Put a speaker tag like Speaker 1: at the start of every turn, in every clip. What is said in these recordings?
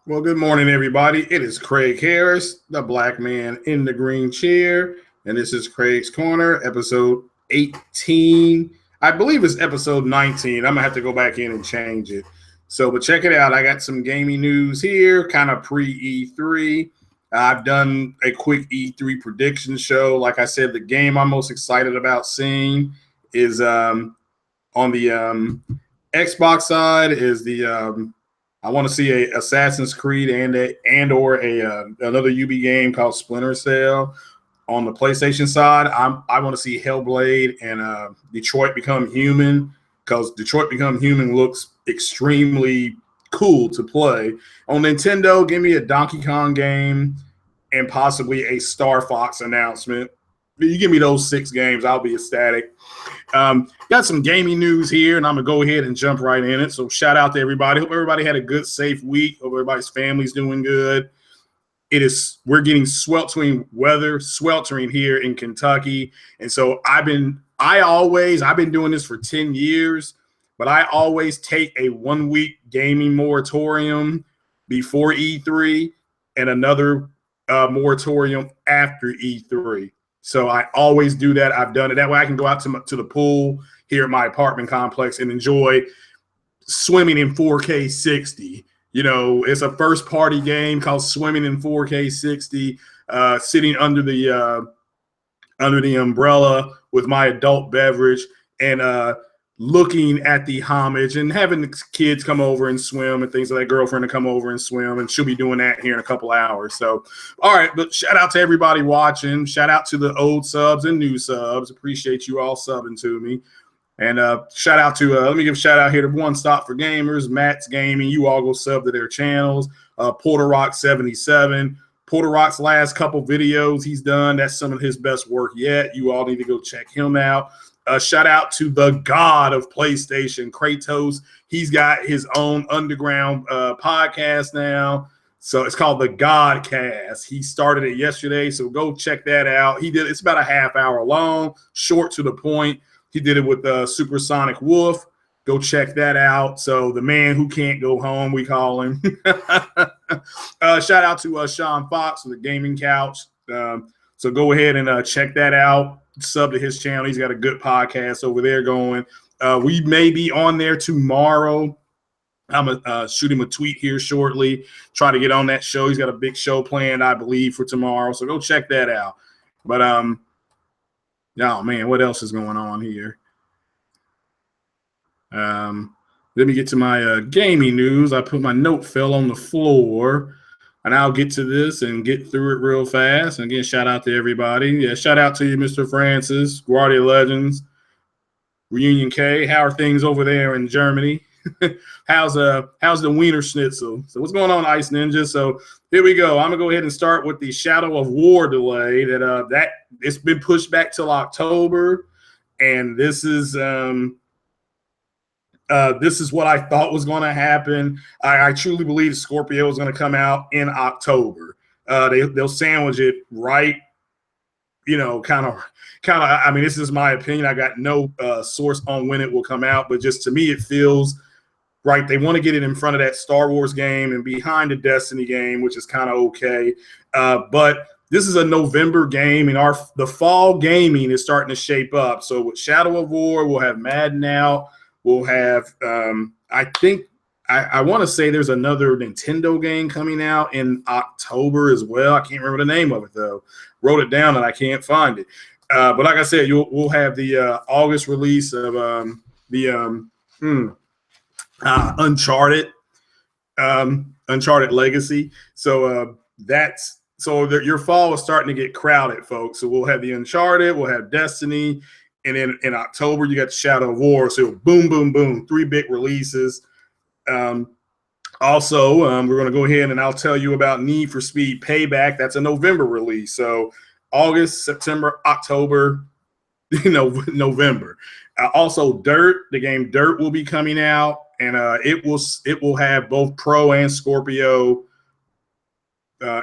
Speaker 1: Well, good morning, everybody. It is Craig Harris, the black man in the green chair, and this is Craig's Corner, episode 18. I believe it's episode 19. I'm gonna have to go back in and change it. But check it out. I got some gaming news here, kind of pre E3. I've done a quick E3 prediction show. Like I said, the game I'm most excited about seeing is on the Xbox side is the I want to see a Assassin's Creed and or another UB game called Splinter Cell. On the PlayStation side, I want to see Hellblade and Detroit Become Human, because Detroit Become Human looks extremely cool to play. On Nintendo, give me a Donkey Kong game and possibly a Star Fox announcement. You give me those 6 games, I'll be ecstatic. Got some gaming news here, and I'm gonna go ahead and jump right in it. So shout out to everybody. Hope everybody had a good, safe week. Hope everybody's family's doing good. We're getting sweltering weather, sweltering here in Kentucky, and so I've been doing this for 10 years, but I always take a 1-week gaming moratorium before E3 and another moratorium after E3. So I always do that. I've done it. That way I can go out to the pool here at my apartment complex and enjoy swimming in 4K 60. You know, it's a first-party game called Swimming in 4K 60, sitting under the umbrella with my adult beverage and looking at the homage and having the kids come over and swim and things like that, girlfriend to come over and swim, and she'll be doing that here in a couple hours. So, all right, but shout out to everybody watching. Shout out to the old subs and new subs. Appreciate you all subbing to me. And shout out to, let me give a shout out here to One Stop for Gamers, Matt's Gaming. You all go sub to their channels. Porter Rock 77. Porter Rock's last couple videos he's done, that's some of his best work yet. You all need to go check him out. Shout out to the god of PlayStation, Kratos. He's got his own underground podcast now. So it's called the Godcast. He started it yesterday, so go check that out. It's about a half hour long, short to the point. He did it with Supersonic Wolf. Go check that out. So the man who can't go home, we call him. Shout out to Sean Fox with the Gaming Couch. So go ahead and check that out. Sub to his channel. He's got a good podcast over there going. We may be on there tomorrow. I'm going to shoot him a tweet here shortly. Try to get on that show. He's got a big show planned, I believe, for tomorrow. So go check that out. But, oh, man, what else is going on here? Let me get to my gaming news. I put my note fell on the floor. And I'll get to this and get through it real fast. And again, shout out to everybody. Yeah, shout out to you, Mr. Francis, Guardia Legends, Reunion K. How are things over there in Germany? How's the Wiener Schnitzel? So what's going on, Ice Ninja? So here we go. I'm gonna go ahead and start with the Shadow of War delay. That it's been pushed back till October, and this is what I thought was going to happen. I truly believe Scorpio is going to come out in October. They'll sandwich it right, kind of. I mean, this is my opinion. I got no source on when it will come out, but just to me, it feels right. They want to get it in front of that Star Wars game and behind the Destiny game, which is kind of okay. But this is a November game, and the fall gaming is starting to shape up. So with Shadow of War, we'll have Madden out. We'll have, I think, I want to say there's another Nintendo game coming out in October as well. I can't remember the name of it, though. Wrote it down, and I can't find it. But like I said, we'll have the August release of Uncharted Legacy. So your fall is starting to get crowded, folks. So we'll have the Uncharted, we'll have Destiny. And then in October, you got Shadow of War. So boom, boom, boom, 3 big releases. Also, we're going to go ahead and I'll tell you about Need for Speed Payback. That's a November release. So August, September, October, November. Also, Dirt, the game Dirt will be coming out, and it will have both Pro and Scorpio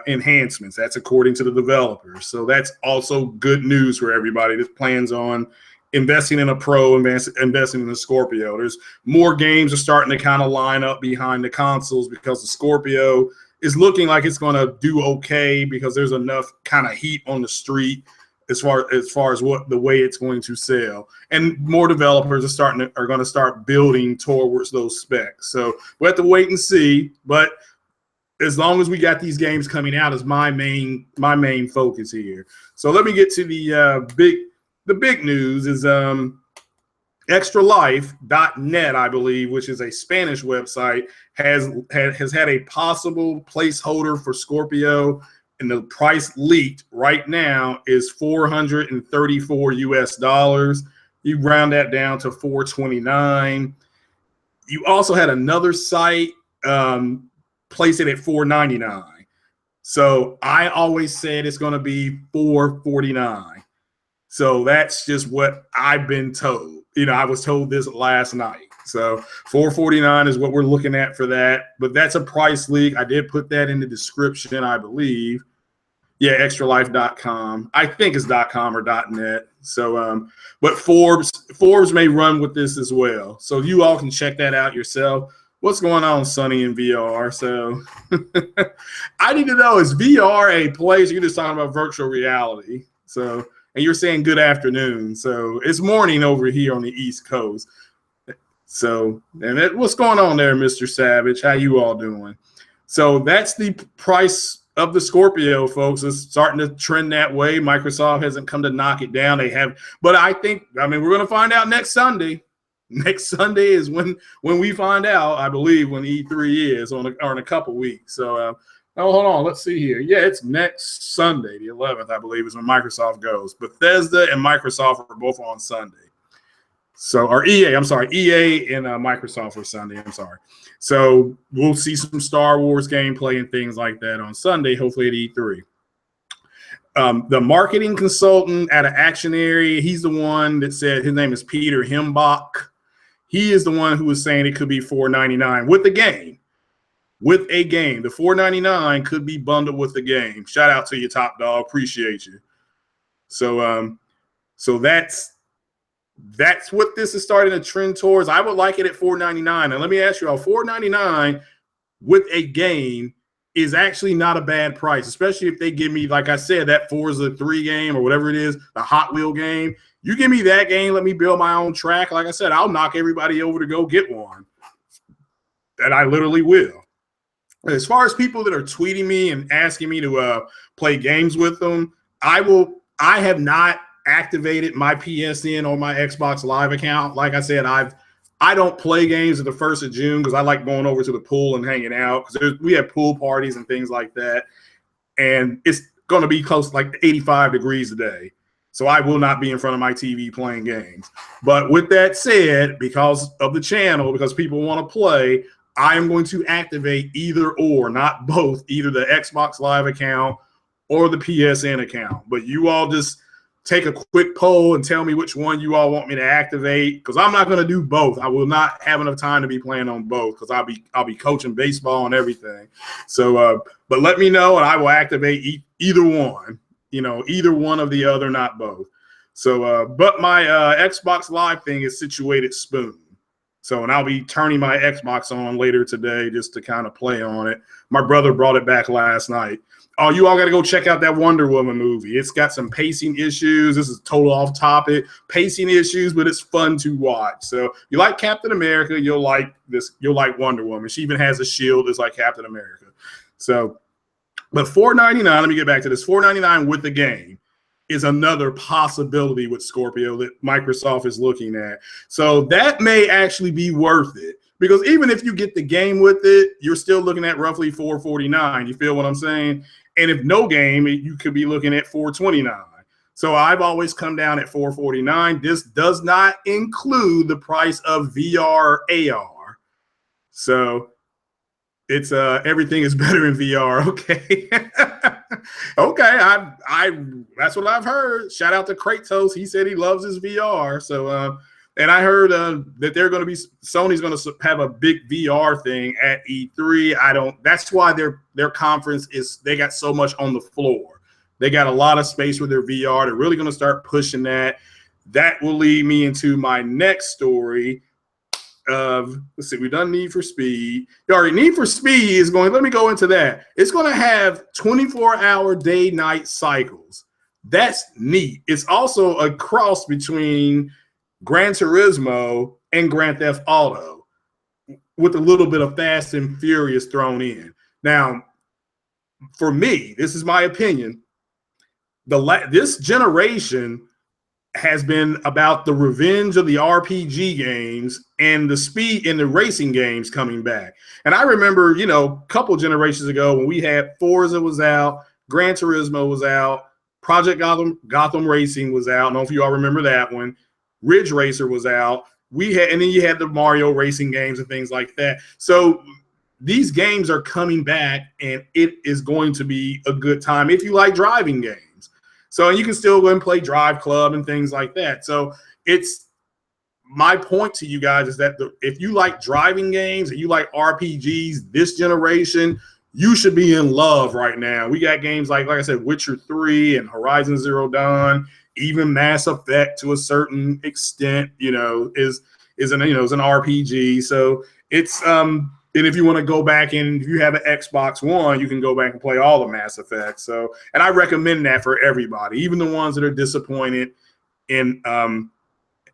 Speaker 1: enhancements. That's according to the developers. So that's also good news for everybody that plans on investing in a Pro, investing in a Scorpio. There's more games are starting to kind of line up behind the consoles because the Scorpio it's looking like it's going to do okay because there's enough kind of heat on the street as far as what the way it's going to sell, and more developers are going to start building towards those specs. So we have to wait and see. But as long as we got these games coming out, is my main focus here. So let me get to the big news is extralife.net, I believe, which is a Spanish website, has had a possible placeholder for Scorpio, and the price leaked right now is $434 US. You round that down to $429. You also had another site place it at $499. So I always said it's going to be $449. So that's just what I've been told. I was told this last night. So $449 is what we're looking at for that. But that's a price leak. I did put that in the description, I believe. Yeah, extralife.com. I think it's .com or .net. So, but Forbes may run with this as well. So you all can check that out yourself. What's going on, Sonny, in VR? So I need to know, is VR a place? You're just talking about virtual reality. So, and you're saying good afternoon. So it's morning over here on the East Coast. So, and what's going on there, Mr. Savage? How you all doing? So that's the price of the Scorpio, folks. It's starting to trend that way. Microsoft hasn't come to knock it down. They have, but we're going to find out next Sunday. Next Sunday is when we find out, I believe, when E3 is on a couple weeks. So, hold on. Let's see here. Yeah, it's next Sunday, the 11th, I believe, is when Microsoft goes. Bethesda and Microsoft are both on Sunday. So, or EA, I'm sorry, EA and Microsoft are Sunday. I'm sorry. So we'll see some Star Wars gameplay and things like that on Sunday, hopefully at E3. The marketing consultant at an Action Area, he's the one that said, his name is Peter Himbach. He is the one who was saying it could be $499 with the game. With a game. The $499 could be bundled with the game. Shout out to you, Top Dog. Appreciate you. So that's what this is starting to trend towards. I would like it at $499. And let me ask you all, $499 with a game is actually not a bad price, especially if they give me, like I said, that Forza 3 game or whatever it is, the Hot Wheel game. You give me that game, let me build my own track. Like I said, I'll knock everybody over to go get one. And I literally will. As far as people that are tweeting me and asking me to play games with them, I have not activated my PSN or my Xbox Live account. Like I said, I don't play games at the 1st of June because I like going over to the pool and hanging out because we have pool parties and things like that. And it's going to be close to like 85 degrees today. So I will not be in front of my TV playing games. But with that said, because of the channel, because people want to play, I am going to activate either or, not both, either the Xbox Live account or the PSN account. But you all just take a quick poll and tell me which one you all want me to activate, because I'm not going to do both. I will not have enough time to be playing on both because I'll be coaching baseball and everything. So, but let me know and I will activate either one. Either one of the other, not both. So, but my Xbox Live thing is situated spoon. So, and I'll be turning my Xbox on later today just to kind of play on it. My brother brought it back last night. Oh, you all got to go check out that Wonder Woman movie. It's got some pacing issues. This is total off topic. Pacing issues, but it's fun to watch. So you like Captain America, you'll like this. You'll like Wonder Woman. She even has a shield that's like Captain America. So, but $499, let me get back to this. $499 with the game is another possibility with Scorpio that Microsoft is looking at. So that may actually be worth it. Because even if you get the game with it, you're still looking at roughly $449. You feel what I'm saying? And if no game, you could be looking at $429. So I've always come down at $449. This does not include the price of VR AR. So it's everything is better in VR. Okay. Okay. I that's what I've heard. Shout out to Kratos. He said he loves his VR. So and I heard that they're going to be Sony's going to have a big VR thing at E3. That's why their conference is, they got so much on the floor. They got a lot of space with their VR. They're really going to start pushing that. That will lead me into my next story. of, let's see, we've done Need for Speed. Need for Speed is going, let me go into that. It's going to have 24-hour day-night cycles. That's neat. It's also a cross between Gran Turismo and Grand Theft Auto with a little bit of Fast and Furious thrown in. Now, for me, this is my opinion, this generation has been about the revenge of the RPG games and the speed in the racing games coming back. And I remember, a couple generations ago when we had Forza was out, Gran Turismo was out, Project Gotham Racing was out. I don't know if you all remember that one. Ridge Racer was out. And then you had the Mario racing games and things like that. So these games are coming back, and it is going to be a good time if you like driving games. So you can still go and play Drive Club and things like that. So it's my point to you guys is that if you like driving games and you like RPGs this generation, you should be in love right now. We got games like I said, Witcher 3 and Horizon Zero Dawn, even Mass Effect to a certain extent, is an RPG. So it's and if you want to go back and if you have an Xbox One, you can go back and play all the Mass Effect. So, and I recommend that for everybody, even the ones that are disappointed in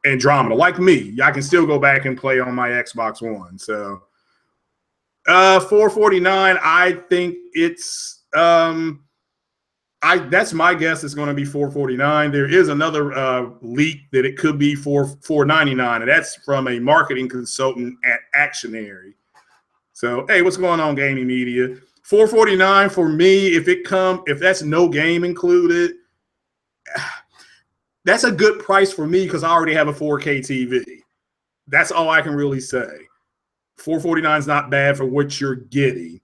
Speaker 1: Andromeda, like me. I can still go back and play on my Xbox One. So, $449. I think it's that's my guess. It's going to be $449. There is another leak that it could be $499, and that's from a marketing consultant at Actionary. So, hey, what's going on, gaming media? $449 for me. If that's no game included, that's a good price for me because I already have a 4K TV. That's all I can really say. $449 is not bad for what you're getting.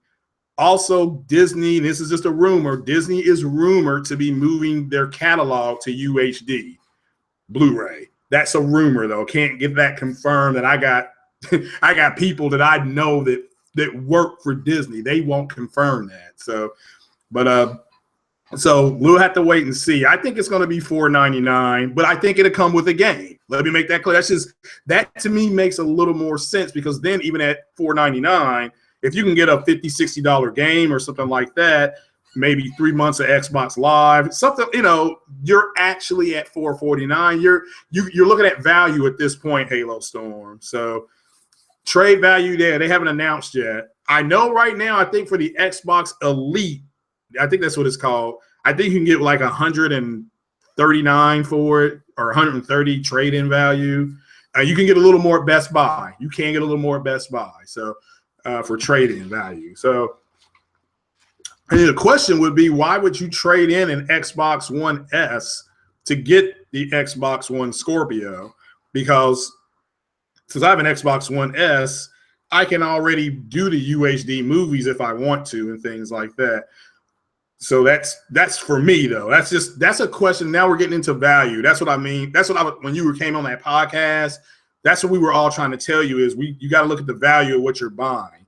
Speaker 1: Also, Disney, this is just a rumor, Disney is rumored to be moving their catalog to UHD Blu-ray. That's a rumor, though. Can't get that confirmed. And I got people that I know that work for Disney. They won't confirm that. So we'll have to wait and see. I think it's going to be $499, but I think it'll come with a game. Let me make that clear. That to me makes a little more sense because then even at $499, if you can get a $50, $60 game or something like that, maybe 3 months of Xbox Live, something, you're actually at $449. You're looking at value at this point, Halo Storm. So trade value there. They haven't announced yet. I know right now, I think for the Xbox Elite, I think that's what it's called. I think you can get like 139 for it or 130 trade-in value. You can get a little more at Best Buy. You can get a little more at Best Buy. So for trade-in value. So the question would be, why would you trade in an Xbox One S to get the Xbox One Scorpio? Because since I have an Xbox One S, I can already do the UHD movies if I want to and things like that. So that's for me though. That's a question. Now we're getting into value. That's what I mean. That's what when you came on that podcast, that's what we were all trying to tell you is you got to look at the value of what you're buying.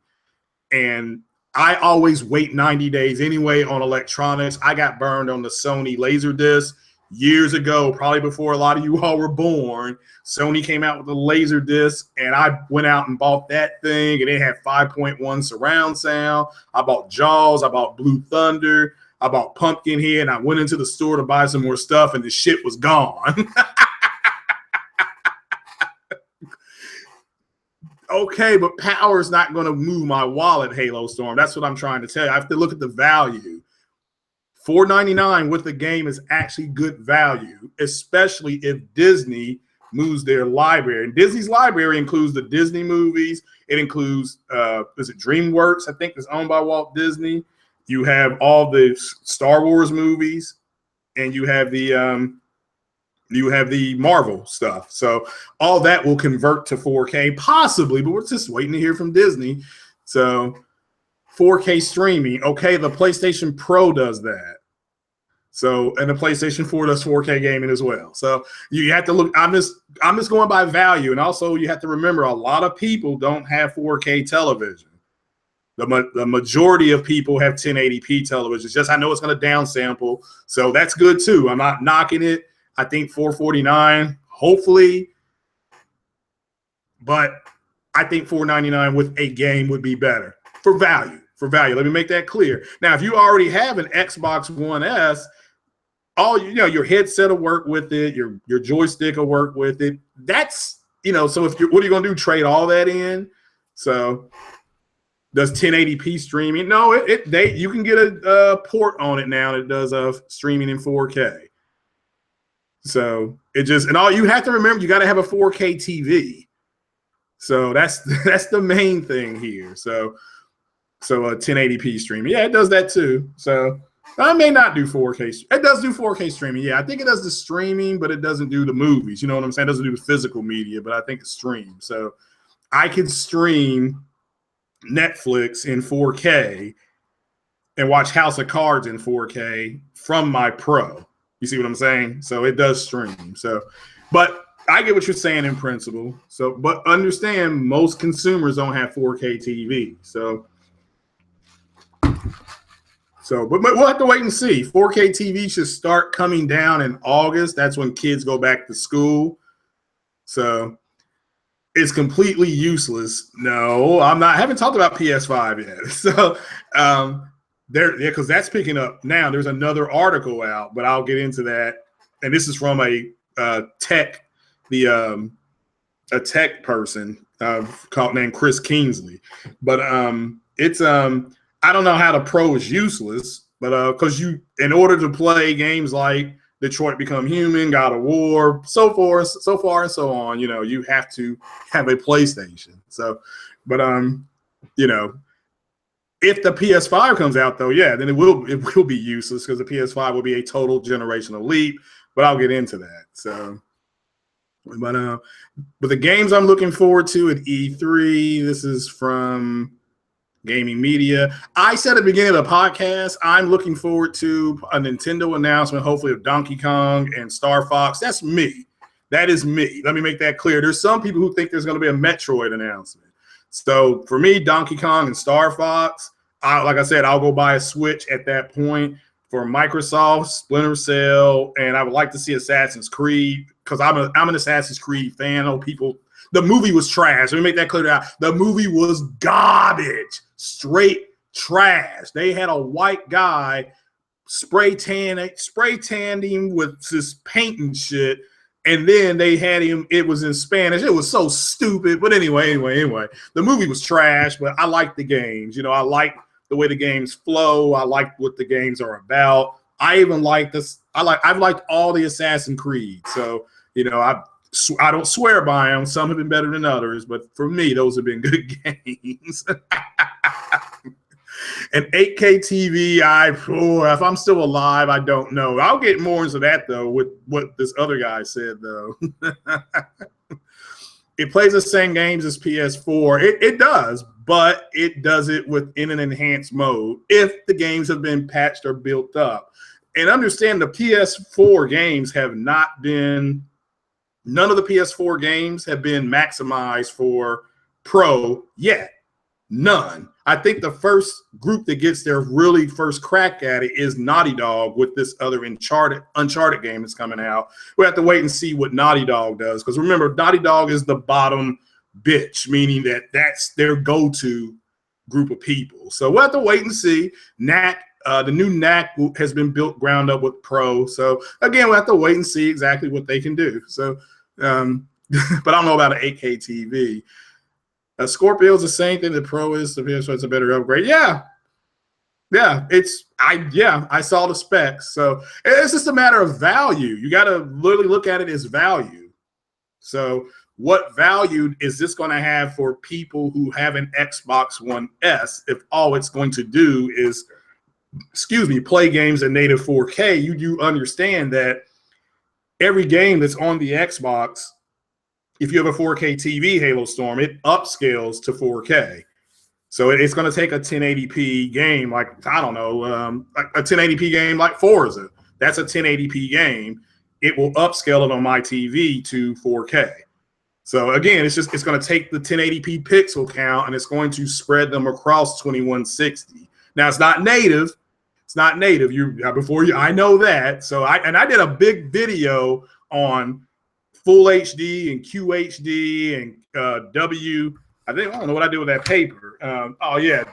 Speaker 1: And I always wait 90 days anyway on electronics. I got burned on the Sony Laserdisc years ago, probably before a lot of you all were born. Sony came out with a Laserdisc, and I went out and bought that thing, and it had 5.1 surround sound. I bought Jaws. I bought Blue Thunder. I bought Pumpkinhead, and I went into the store to buy some more stuff, and the shit was gone. Okay, but power is not going to move my wallet, Halo Storm. That's what I'm trying to tell you. I have to look at the value. $499 with the game is actually good value, especially if Disney moves their library. And Disney's library includes the Disney movies. It includes, is it DreamWorks? I think it's owned by Walt Disney. You have all the Star Wars movies, and you have the Marvel stuff. So all that will convert to 4K, possibly, but we're just waiting to hear from Disney. So 4K streaming. Okay, the PlayStation Pro does that. So, and the PlayStation 4 does 4K gaming as well. So you have to look, I'm just going by value. And also you have to remember a lot of people don't have 4K television. The majority of people have 1080p televisions. Just I know it's going to downsample. So that's good too. I'm not knocking it. I think $449, hopefully. But I think $499 with a game would be better for value. For value, let me make that clear. Now, if you already have an Xbox One S, your headset will work with it, your joystick will work with it. That's so if what are you gonna do? Trade all that in? So does 1080p streaming? No, you can get a port on it now that does streaming in 4K. So and all you have to remember, you got to have a 4K TV. So that's the main thing here. So a 1080p streaming, yeah, it does that too. So I may not do 4K. It does do 4K streaming. Yeah, I think it does the streaming, but it doesn't do the movies. You know what I'm saying? It doesn't do the physical media, but I think it streams. So I can stream Netflix in 4K and watch House of Cards in 4K from my Pro. You see what I'm saying? So it does stream. So, but I get what you're saying in principle. So, but understand most consumers don't have 4K TV. But we'll have to wait and see. 4K TV should start coming down in August. That's when kids go back to school. So it's completely useless. No, I'm not. I haven't talked about PS5 yet. So because that's picking up now. There's another article out, but I'll get into that. And this is from a tech person named Chris Kingsley. But it's I don't know how the Pro is useless, but because in order to play games like Detroit Become Human, God of War, so far and so on, you have to have a PlayStation. So, but if the PS5 comes out though, yeah, then it will be useless because the PS5 will be a total generational leap. But I'll get into that. So, but the games I'm looking forward to at E3. This is from Gaming Media. I said at the beginning of the podcast, I'm looking forward to a Nintendo announcement, hopefully of Donkey Kong and Star Fox. That's me. That is me. Let me make that clear. There's some people who think there's going to be a Metroid announcement. So for me, Donkey Kong and Star Fox, like I said, I'll go buy a Switch at that point. For Microsoft, Splinter Cell, and I would like to see Assassin's Creed because I'm an Assassin's Creed fan. I know people. The movie was trash. Let me make that clear out. The movie was garbage, straight trash. They had a white guy spray tanned him with this paint and shit, and then they had him. It was in Spanish. It was so stupid. But anyway, the movie was trash. But I like the games. I like the way the games flow. I like what the games are about. I even like this. I've liked all the Assassin's Creed. So I don't swear by them. Some have been better than others, but for me, those have been good games. And 8K TV, if I'm still alive, I don't know. I'll get more into that though with what this other guy said though. It plays the same games as PS4. It does, but it does it within an enhanced mode if the games have been patched or built up. And understand the PS4 games have not been. None of the PS4 games have been maximized for Pro yet. None. I think the first group that gets their really first crack at it is Naughty Dog with this other Uncharted game that's coming out. We have to wait and see what Naughty Dog does. Because remember, Naughty Dog is the bottom bitch, meaning that's their go-to group of people. So we'll have to wait and see. The new NAC has been built ground up with Pro. So again, we'll have to wait and see exactly what they can do. So, but I don't know about an 8K TV. Scorpio is the same thing the Pro is. So it's a better upgrade. Yeah. I saw the specs. So it's just a matter of value. You got to literally look at it as value. So what value is this going to have for people who have an Xbox One S if all it's going to do is play games at native 4K? You do understand that every game that's on the Xbox, if you have a 4K TV, Halo Storm, it upscales to 4K. So it's going to take a 1080p game like, I don't know, a 1080p game like Forza. That's a 1080p game. It will upscale it on my TV to 4K. So again, it's going to take the 1080p pixel count and it's going to spread them across 2160. Now it's not native. It's not native. I know that. So I did a big video on full HD and QHD and I don't know what I did with that paper. Oh yeah,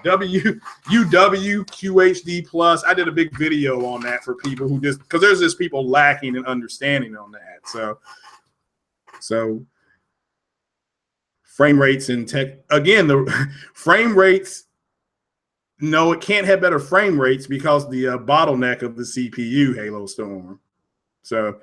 Speaker 1: UWQHD plus. I did a big video on that for people who just because there's just people lacking in understanding on that. So frame rates and tech again. The frame rates. No, it can't have better frame rates because the bottleneck of the CPU, Halo Storm. So.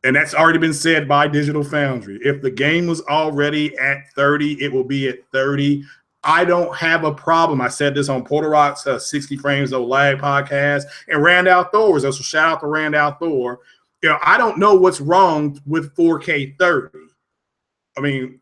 Speaker 1: And that's already been said by Digital Foundry. If the game was already at 30, it will be at 30. I don't have a problem. I said this on Porter Rock's 60 Frames of Lag podcast and Randall Thor's. So shout out to Randall Thor. You know, I don't know what's wrong with 4K 30. I mean,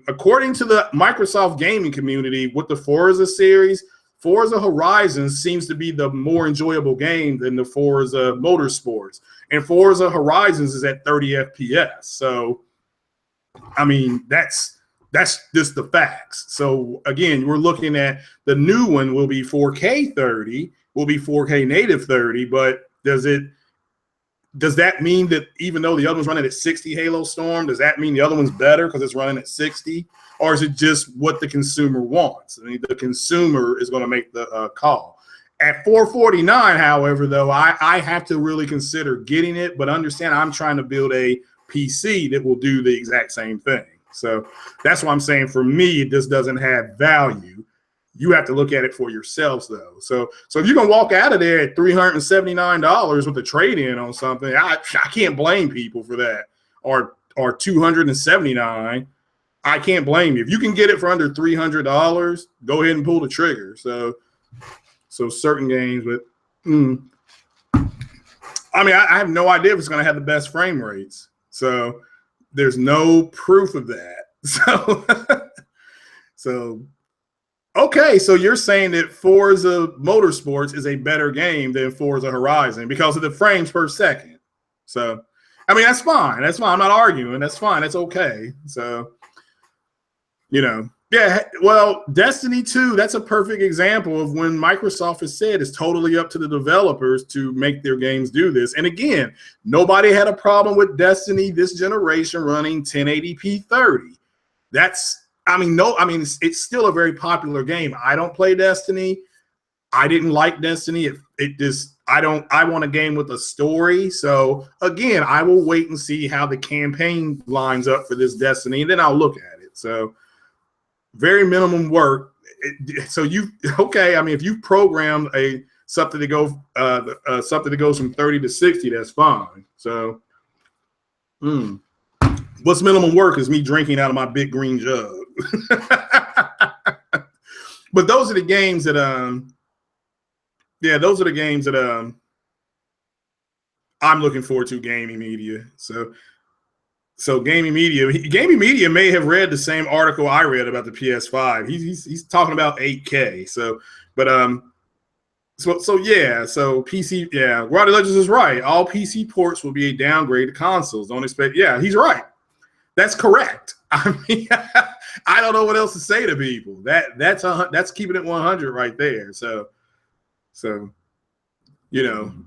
Speaker 1: according to the Microsoft gaming community, with the Forza series, Forza Horizon seems to be the more enjoyable game than the Forza Motorsports. And Forza Horizons is at 30 FPS. So, I mean, that's just the facts. So, again, we're looking at the new one will be 4K 30, will be 4K native 30. But does that mean that even though the other one's running at 60 Halo Storm, does that mean the other one's better because it's running at 60? Or is it just what the consumer wants? I mean, the consumer is going to make the call. At $449, however, though, I have to really consider getting it, but understand I'm trying to build a PC that will do the exact same thing. So that's why I'm saying for me, it just doesn't have value. You have to look at it for yourselves, though. So if you can walk out of there at $379 with a trade-in on something, I can't blame people for that. Or $279. I can't blame you. If you can get it for under $300, go ahead and pull the trigger. So certain games, but I mean, I have no idea if it's going to have the best frame rates. So there's no proof of that. So okay, so you're saying that Forza Motorsports is a better game than Forza Horizon because of the frames per second. So, I mean, that's fine. That's fine. I'm not arguing. That's fine. That's okay. So, yeah, well, Destiny 2, that's a perfect example of when Microsoft has said it's totally up to the developers to make their games do this. And again, nobody had a problem with Destiny this generation running 1080p 30. It's still a very popular game. I don't play Destiny. I didn't like Destiny. I want a game with a story. So again, I will wait and see how the campaign lines up for this Destiny, and then I'll look at it. So very minimum work. If you program something to go something that goes from 30 to 60, that's fine. So what's minimum work is me drinking out of my big green jug. But those are the games that I'm looking forward to. Gaming media. So gaming media may have read the same article I read about the PS5. He's talking about 8K. So PC, yeah, Roddy Legends is right. All PC ports will be a downgrade to consoles. Don't expect. Yeah, he's right. That's correct. I mean, I don't know what else to say to people. That's keeping it 100 right there. So.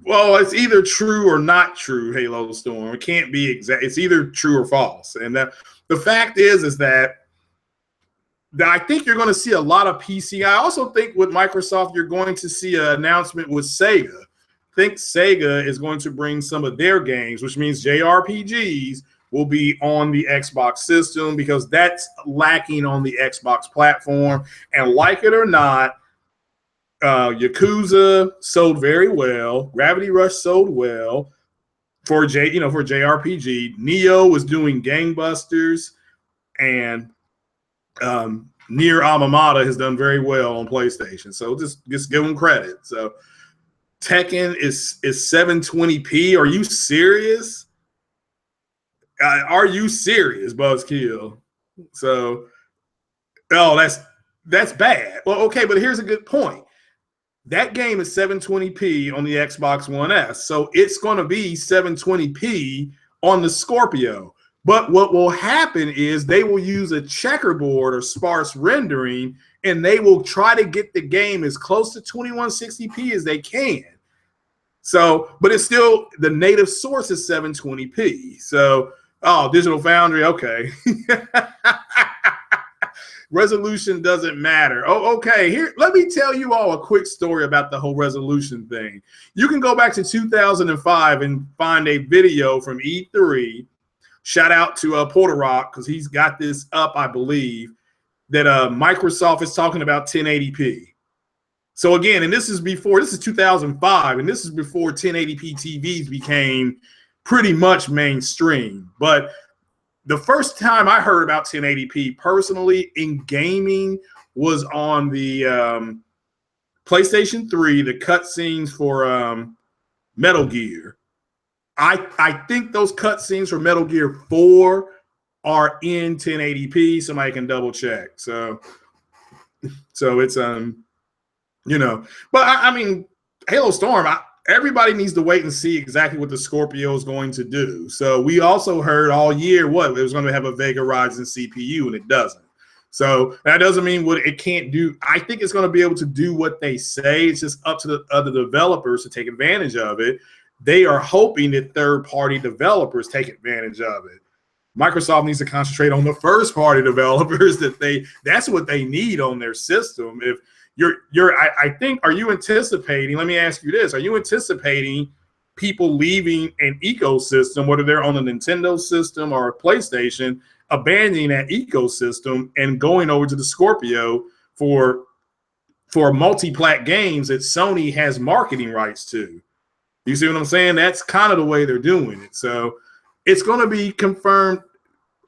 Speaker 1: Well, it's either true or not true, Halo Storm. It can't be exact. It's either true or false. And the fact is that I think you're going to see a lot of PC. I also think with Microsoft, you're going to see an announcement with Sega. I think Sega is going to bring some of their games, which means JRPGs will be on the Xbox system because that's lacking on the Xbox platform. And like it or not, Yakuza sold very well. Gravity Rush sold well for JRPG. Neo was doing gangbusters, and Nier Automata has done very well on PlayStation. So just give them credit. So Tekken is 720p. Are you serious? Are you serious, Buzzkill? So, that's bad. Well, okay, but here's a good point. That game is 720p on the Xbox One S, so it's going to be 720p on the Scorpio. But what will happen is they will use a checkerboard or sparse rendering, and they will try to get the game as close to 2160p as they can. So, but it's still the native source is 720p. So, Digital Foundry, okay. Resolution doesn't matter. Oh, okay. Here, let me tell you all a quick story about the whole resolution thing. You can go back to 2005 and find a video from E3. Shout out to Porter Rock because he's got this up, I believe, that Microsoft is talking about 1080p. So again, and this is 2005, and this is before 1080p TVs became pretty much mainstream. But the first time I heard about 1080p personally in gaming was on the PlayStation 3, the cutscenes for Metal Gear. I think those cutscenes for Metal Gear 4 are in 1080p. Somebody can double check. So it's but I mean, Halo Storm, everybody needs to wait and see exactly what the Scorpio is going to do. So we also heard all year it was going to have a Vega Ryzen CPU, and it doesn't. So that doesn't mean what it can't do. I think it's going to be able to do what they say. It's just up to the other developers to take advantage of it. They are hoping that third-party developers take advantage of it. Microsoft needs to concentrate on the first-party developers. That's what they need on their system. If I think, are you anticipating, let me ask you this, are you anticipating people leaving an ecosystem, whether they're on a Nintendo system or a PlayStation, abandoning that ecosystem and going over to the Scorpio for multi-plat games that Sony has marketing rights to? You see what I'm saying? That's kind of the way they're doing it. So it's going to be confirmed.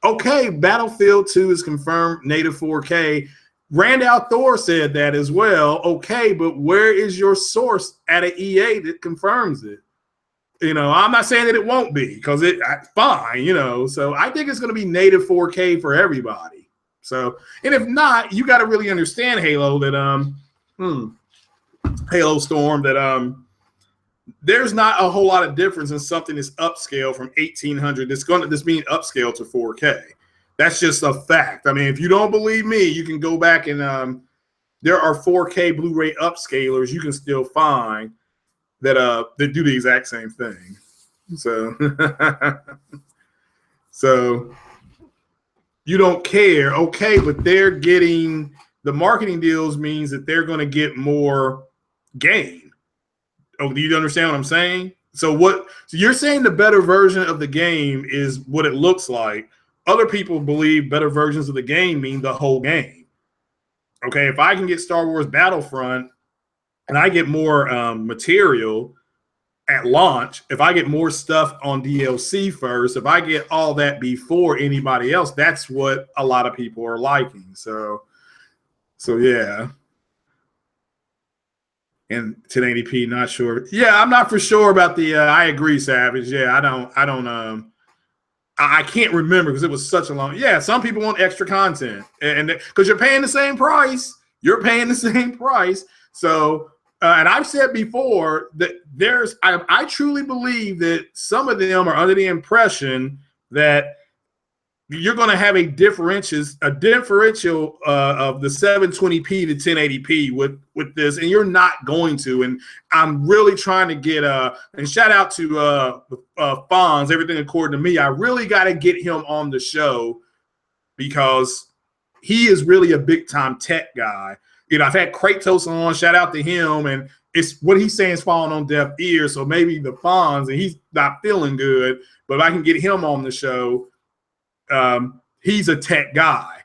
Speaker 1: Okay, Battlefield 2 is confirmed native 4K. Randall Thor said that as well. Okay, but where is your source at an EA that confirms it? I'm not saying that it won't be because fine, So I think it's going to be native 4K for everybody. So, and if not, you got to really understand Halo that Halo Storm that there's not a whole lot of difference in something that's upscale from 1800 that's being upscaled to 4K. That's just a fact. I mean, if you don't believe me, you can go back and there are 4K Blu-ray upscalers you can still find that do the exact same thing. So so you don't care. Okay, but they're getting the marketing deals means that they're going to get more gain. Oh, do you understand what I'm saying? So you're saying the better version of the game is what it looks like. Other people believe better versions of the game mean the whole game. Okay, if I can get Star Wars Battlefront and I get more material at launch, if I get more stuff on DLC first, if I get all that before anybody else, that's what a lot of people are liking. So yeah. And 1080p, not sure. Yeah, I'm not for sure about the. I agree, Savage. Yeah, I can't remember because it was such a long. Yeah, some people want extra content, and because you're paying the same price, So, and I've said before that I truly believe that some of them are under the impression that you're going to have a differential of the 720p to 1080p with this, and you're not going to. And I'm really trying to get and shout out to Fonz, everything according to me. I really got to get him on the show because he is really a big time tech guy. I've had Kratos on. Shout out to him, and it's what he's saying is falling on deaf ears. So maybe the Fonz, and he's not feeling good, but if I can get him on the show. He's a tech guy,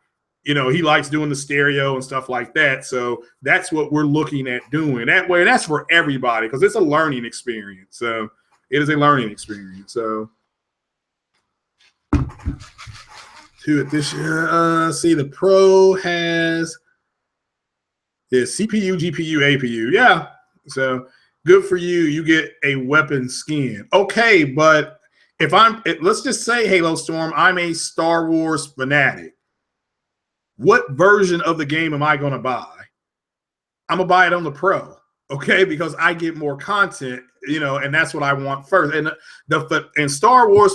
Speaker 1: he likes doing the stereo and stuff like that. So that's what we're looking at doing that way. And that's for everybody because it's a learning experience. So it is a learning experience. So to it this year, see the Pro has CPU, GPU, APU. Yeah. So good for you. You get a weapon skin. Okay. But let's just say Halo Storm, I'm a Star Wars fanatic. What version of the game am I going to buy? I'm going to buy it on the Pro, okay? Because I get more content, and that's what I want first. And Star Wars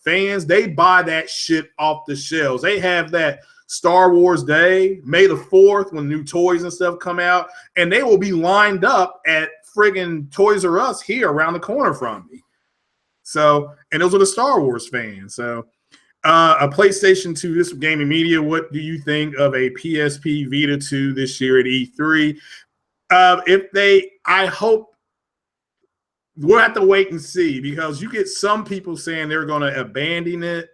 Speaker 1: fans, they buy that shit off the shelves. They have that Star Wars Day, May the 4th, when new toys and stuff come out, and they will be lined up at friggin' Toys R Us here around the corner from me. So, and those are the Star Wars fans. So, A PlayStation 2, this gaming media, what do you think of a PSP Vita 2 this year at E3? I hope we'll have to wait and see, because you get some people saying they're going to abandon it.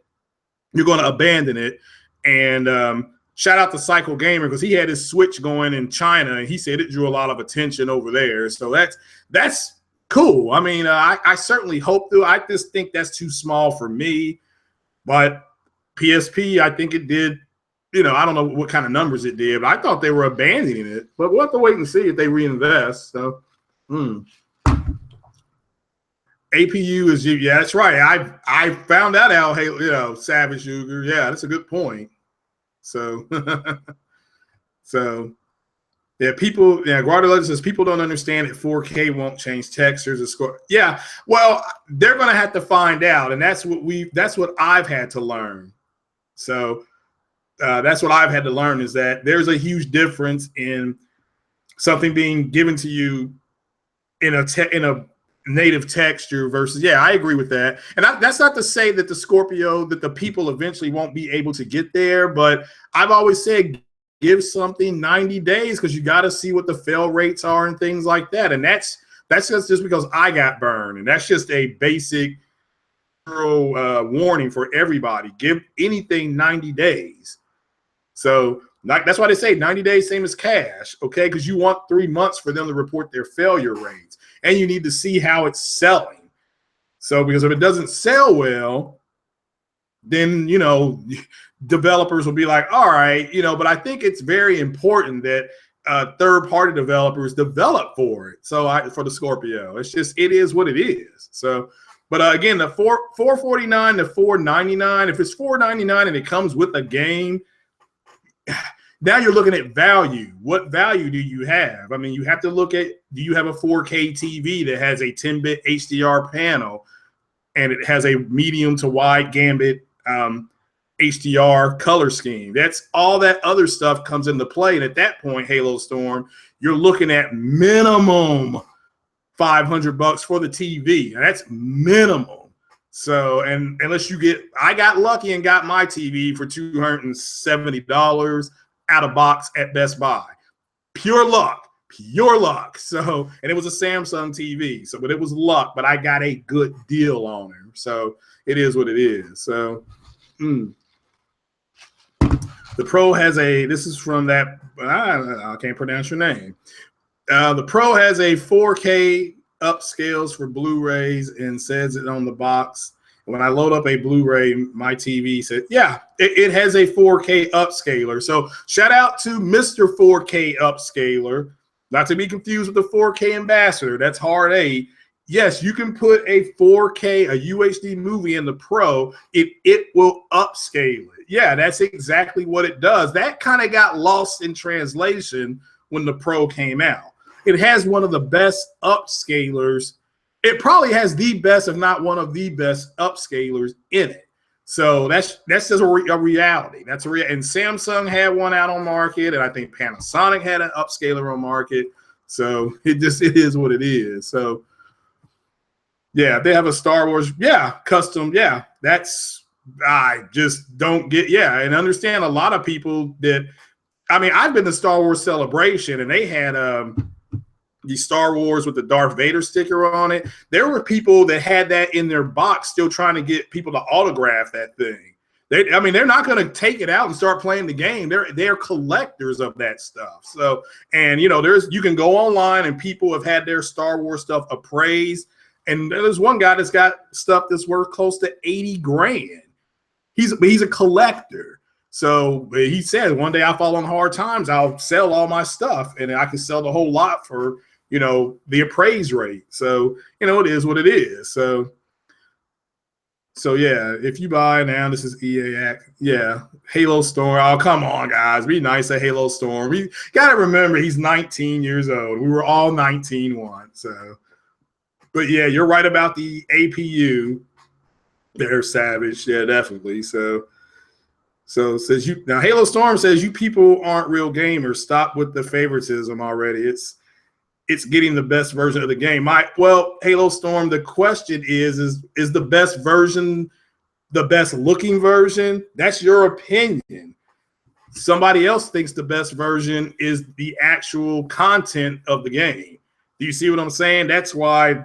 Speaker 1: You're going to abandon it. And shout out to Cycle Gamer, because he had his Switch going in China, and he said it drew a lot of attention over there. So that's cool. I mean, I certainly hope to. I just think that's too small for me. But PSP, I think it did, I don't know what kind of numbers it did, but I thought they were abandoning it. But we'll have to wait and see if they reinvest. So, APU is, yeah, that's right. I found that out. Hey, Savage Sugar. Yeah, that's a good point. So, Guardiola says people don't understand that 4K won't change textures or score. Yeah, well, they're going to have to find out, and that's what I've had to learn. So that's what I've had to learn, is that there's a huge difference in something being given to you in a native texture versus, I agree with that. And that's not to say that the Scorpio, that the people eventually won't be able to get there, but I've always said give something 90 days, because you got to see what the fail rates are and things like that. And that's just because I got burned, and that's just a basic warning for everybody. Give anything 90 days. So that's why they say 90 days, same as cash, okay? Because you want 3 months for them to report their failure rates, and you need to see how it's selling. So because if it doesn't sell well, then, developers will be like, all right, but I think it's very important that third-party developers develop for it. So for the Scorpio, it is what it is. So, but again, the $449 to $499, if it's $499 and it comes with a game, now you're looking at value. What value do you have? I mean, you have to look at, do you have a 4K TV that has a 10-bit HDR panel, and it has a medium to wide gambit HDR color scheme? That's all that other stuff comes into play. And at that point, Halo Storm, you're looking at minimum $500 for the TV. And that's minimum. So, and unless I got lucky and got my TV for $270 out of box at Best Buy. Pure luck. So, and it was a Samsung TV. So, but it was luck, but I got a good deal on it. So it is what it is. So, the Pro has this is from that, I can't pronounce your name. The Pro has a 4K upscales for Blu-rays and says it on the box. When I load up a Blu-ray, my TV said, it has a 4K upscaler. So shout out to Mr. 4K upscaler, not to be confused with the 4K ambassador. That's hard A. Yes, you can put a 4K, a UHD movie in the Pro. It will upscale it. Yeah, that's exactly what it does. That kind of got lost in translation when the Pro came out. It has one of the best upscalers. It probably has the best, if not one of the best upscalers in it. So that's just a reality. And Samsung had one out on market, and I think Panasonic had an upscaler on market. So it is what it is. So yeah, they have a Star Wars, custom, I just don't get, and understand a lot of people that, I mean, I've been to Star Wars Celebration, and they had the Star Wars with the Darth Vader sticker on it. There were people that had that in their box still trying to get people to autograph that thing. They're not going to take it out and start playing the game. They're collectors of that stuff. So, and you can go online, and people have had their Star Wars stuff appraised. And there's one guy that's got stuff that's worth close to 80 grand. He's a collector. So he said, one day I fall on hard times, I'll sell all my stuff, and I can sell the whole lot for, the appraised rate. So, it is what it is. So yeah, if you buy now, this is EA Act. Yeah, Halo Storm. Oh, come on, guys. Be nice at Halo Storm. We got to remember he's 19 years old. We were all 19 once. So. But yeah, you're right about the APU. They're savage. Yeah, definitely. So says now Halo Storm says you people aren't real gamers. Stop with the favoritism already. It's getting the best version of the game. Halo Storm, the question is the best version the best looking version, that's your opinion. Somebody else thinks the best version is the actual content of the game. Do you see what I'm saying? That's why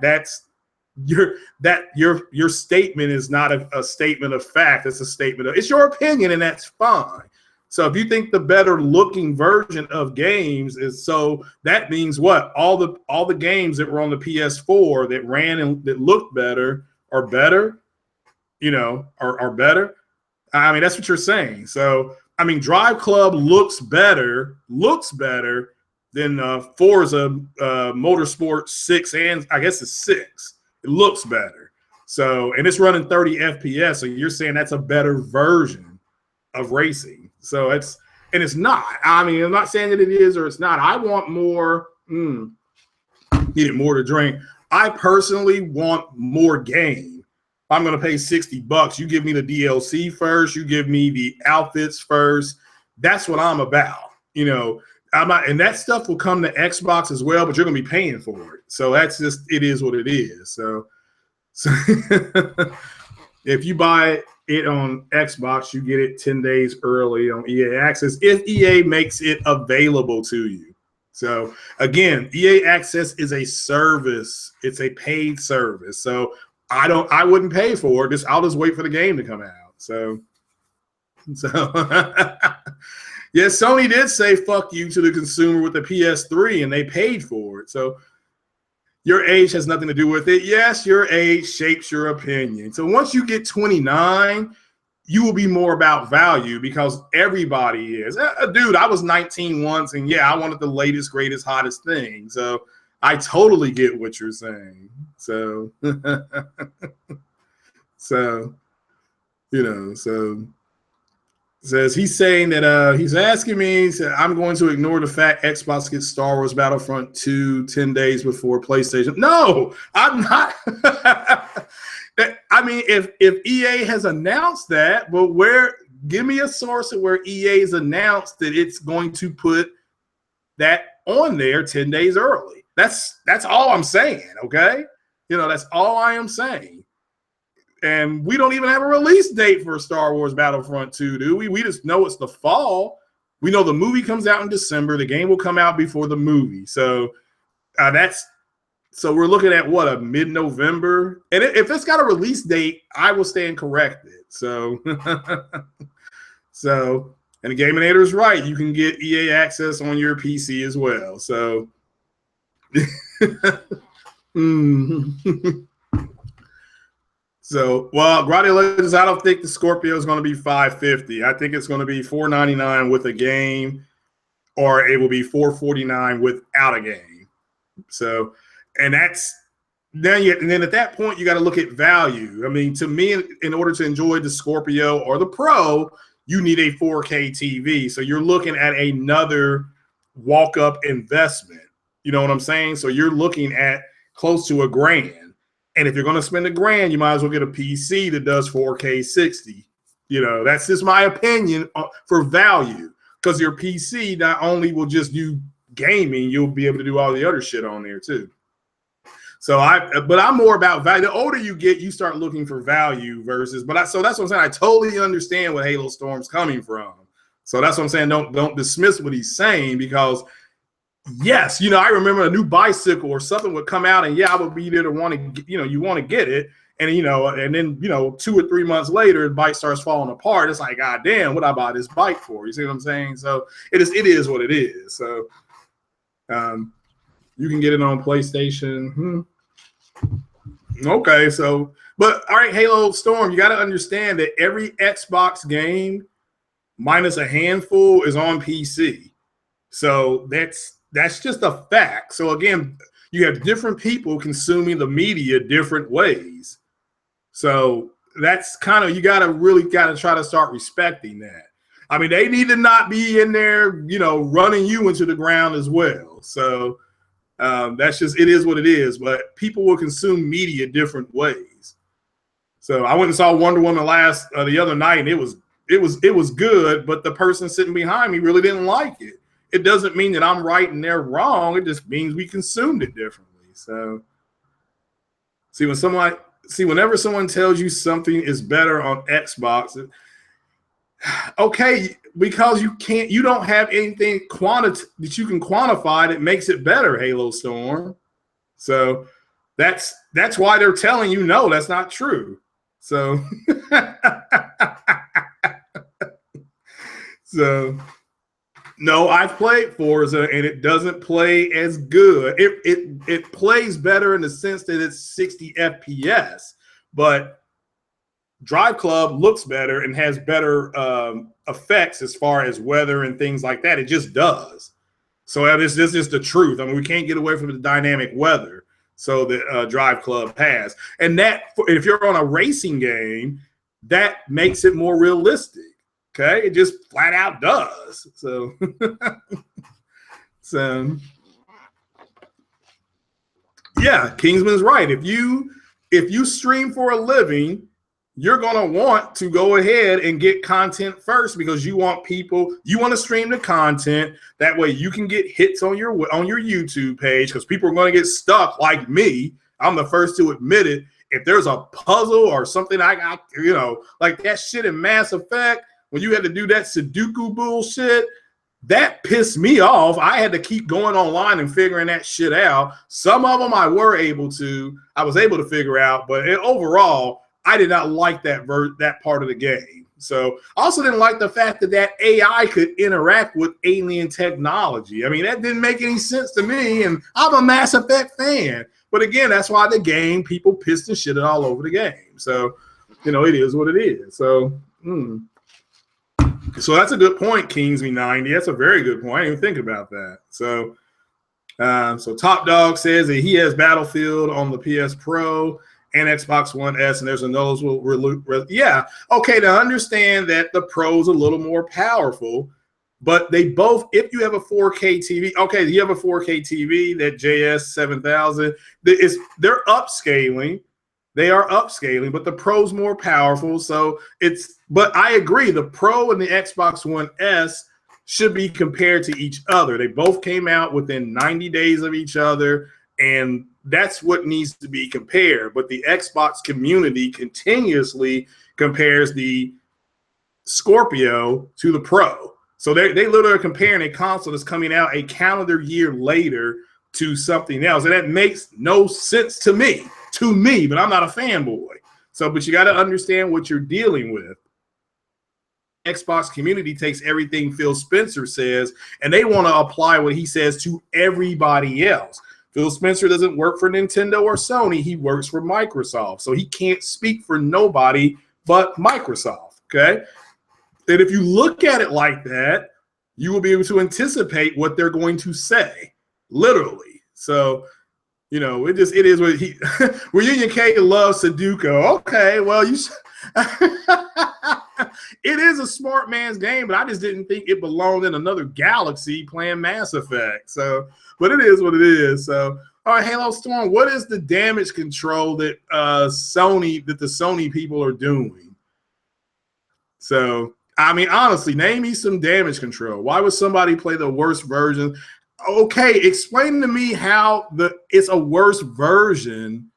Speaker 1: your statement is not a statement of fact. It's a statement of, it's your opinion, and that's fine. So if you think the better looking version of games is, so that means what? All the games that were on the PS4 that ran and that looked better are better, are better. I mean, that's what you're saying. So I mean, Drive Club looks better than Forza Motorsport 6, and I guess it's 6. It looks better. So, and it's running 30 FPS. So you're saying that's a better version of racing. So it's not. I mean, I'm not saying that it is or it's not. I want more. Needed more to drink. I personally want more game. I'm going to pay $60. You give me the DLC first. You give me the outfits first. That's what I'm about. I'm not, and that stuff will come to Xbox as well, but you're going to be paying for it. So that's just, it is what it is. So if you buy it on Xbox, you get it 10 days early on EA Access if EA makes it available to you. So again, EA Access is a service. It's a paid service. So I wouldn't pay for it. I'll just wait for the game to come out. So yes, Sony did say fuck you to the consumer with the PS3, and they paid for it. So your age has nothing to do with it. Yes, your age shapes your opinion. So once you get 29, you will be more about value because everybody is. Dude, I was 19 once, and yeah, I wanted the latest, greatest, hottest thing. So I totally get what you're saying. So, so says he's saying that he's asking me, I'm going to ignore the fact Xbox gets Star Wars Battlefront 2 10 days before PlayStation. No, I'm not. I mean, if EA has announced that, but give me a source of where EA has announced that it's going to put that on there 10 days early. That's all I'm saying, okay? That's all I am saying. And we don't even have a release date for Star Wars Battlefront 2, do we? We just know it's the fall. We know the movie comes out in December. The game will come out before the movie. So so we're looking at what, a mid-November? And if it's got a release date, I will stand corrected. So, and the Gaminator is right. You can get EA Access on your PC as well. So, So, well, Grady Legends, I don't think the Scorpio is going to be $550. I think it's going to be $499 with a game, or it will be $449 without a game. So, and then at that point, you got to look at value. I mean, to me, in order to enjoy the Scorpio or the Pro, you need a 4K TV. So you're looking at another walk-up investment. You know what I'm saying? So you're looking at close to $1,000. And if you're going to spend $1,000, you might as well get a PC that does 4K 60. That's just my opinion for value, because your PC not only will just do gaming, you'll be able to do all the other shit on there too. So but I'm more about value. The older you get, you start looking for value versus. So that's what I'm saying. I totally understand what Halo Storm's coming from. So that's what I'm saying. Don't dismiss what he's saying, because yes, I remember a new bicycle or something would come out, and I would be there to want to, you want to get it, and and then 2 or 3 months later, the bike starts falling apart. It's like, God damn, what I bought this bike for? You see what I'm saying? So it is what it is. So you can get it on PlayStation. Okay, so but all right, Halo Storm, you got to understand that every Xbox game, minus a handful, is on PC. So that's just a fact. So again, you have different people consuming the media different ways. So that's kind of, you really got to try to start respecting that. I mean, they need to not be in there, running you into the ground as well. So that's just, it is what it is. But people will consume media different ways. So I went and saw Wonder Woman the other night, and it was good, but the person sitting behind me really didn't like it. It doesn't mean that I'm right and they're wrong. It just means we consumed it differently. So, see, when see, whenever someone tells you something is better on Xbox, okay, because you don't have anything that you can quantify that makes it better, Halo Storm. So that's why they're telling you no, that's not true. So so no, I've played Forza and it doesn't play as good. It plays better in the sense that it's 60 FPS, but Drive Club looks better and has better effects as far as weather and things like that. It just does. So this is the truth. I mean, we can't get away from the dynamic weather. So the Drive Club has, and that if you're on a racing game, that makes it more realistic. Okay, it just flat out does. So, so yeah, Kingsman's right. If you stream for a living, you're gonna want to go ahead and get content first because you want to stream the content. That way you can get hits on your YouTube page because people are going to get stuck like me. I'm the first to admit it. If there's a puzzle or something I got, like that shit in Mass Effect, when you had to do that Sudoku bullshit, that pissed me off. I had to keep going online and figuring that shit out. Some of them I was able to figure out, but overall, I did not like that part of the game. So I also didn't like the fact that AI could interact with alien technology. I mean, that didn't make any sense to me, and I'm a Mass Effect fan. But again, that's why the game, people pissed and shit all over the game. So, it is what it is. So, So that's a good point, Kingsme90. That's a very good point. I didn't even think about that. So, so Top Dog says that he has Battlefield on the PS Pro and Xbox One S, and there's a noticeable yeah. Okay, to understand that the Pro's a little more powerful, but they both, if you have a 4K TV, okay, you have a 4K TV, that JS7000, they're upscaling. They are upscaling, but the Pro's more powerful. So but I agree, the Pro and the Xbox One S should be compared to each other. They both came out within 90 days of each other, and that's what needs to be compared. But the Xbox community continuously compares the Scorpio to the Pro. So they literally are comparing a console that's coming out a calendar year later to something else. And that makes no sense to me, but I'm not a fanboy. So, but you got to understand what you're dealing with. Xbox community takes everything Phil Spencer says, and they want to apply what he says to everybody else. Phil Spencer doesn't work for Nintendo or Sony. He works for Microsoft. So he can't speak for nobody but Microsoft, okay? And if you look at it like that, you will be able to anticipate what they're going to say, literally. So, it is what Reunion K loves Sudoku. Okay, well, it is a smart man's game, but I just didn't think it belonged in another galaxy playing Mass Effect. So, but it is what it is. So, all right, Halo Storm, what is the damage control that the Sony people are doing? So, I mean, honestly, name me some damage control. Why would somebody play the worst version? Okay, explain to me how it's a worse version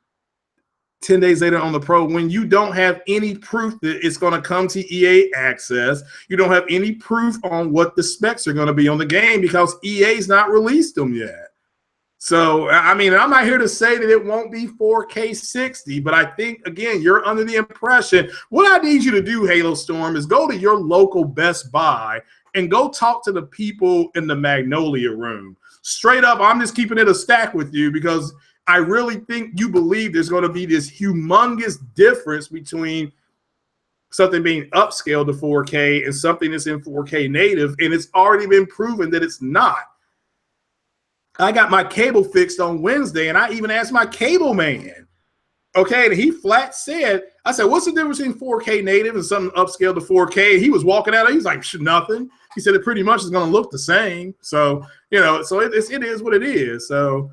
Speaker 1: 10 days later on the Pro when you don't have any proof that it's going to come to EA Access. You don't have any proof on what the specs are going to be on the game because EA's not released them yet. So, I mean, I'm not here to say that it won't be 4K 60, but I think, again, you're under the impression. What I need you to do, Halo Storm, is go to your local Best Buy and go talk to the people in the Magnolia room. Straight up, I'm just keeping it a stack with you because I really think you believe there's going to be this humongous difference between something being upscaled to 4K and something that's in 4K native, and it's already been proven that it's not. I got my cable fixed on Wednesday, and I even asked my cable man. Okay, and he flat said, I said, what's the difference between 4K native and something upscaled to 4K? He was walking out, he's like, nothing. He said it pretty much is going to look the same. So, so it is what it is. So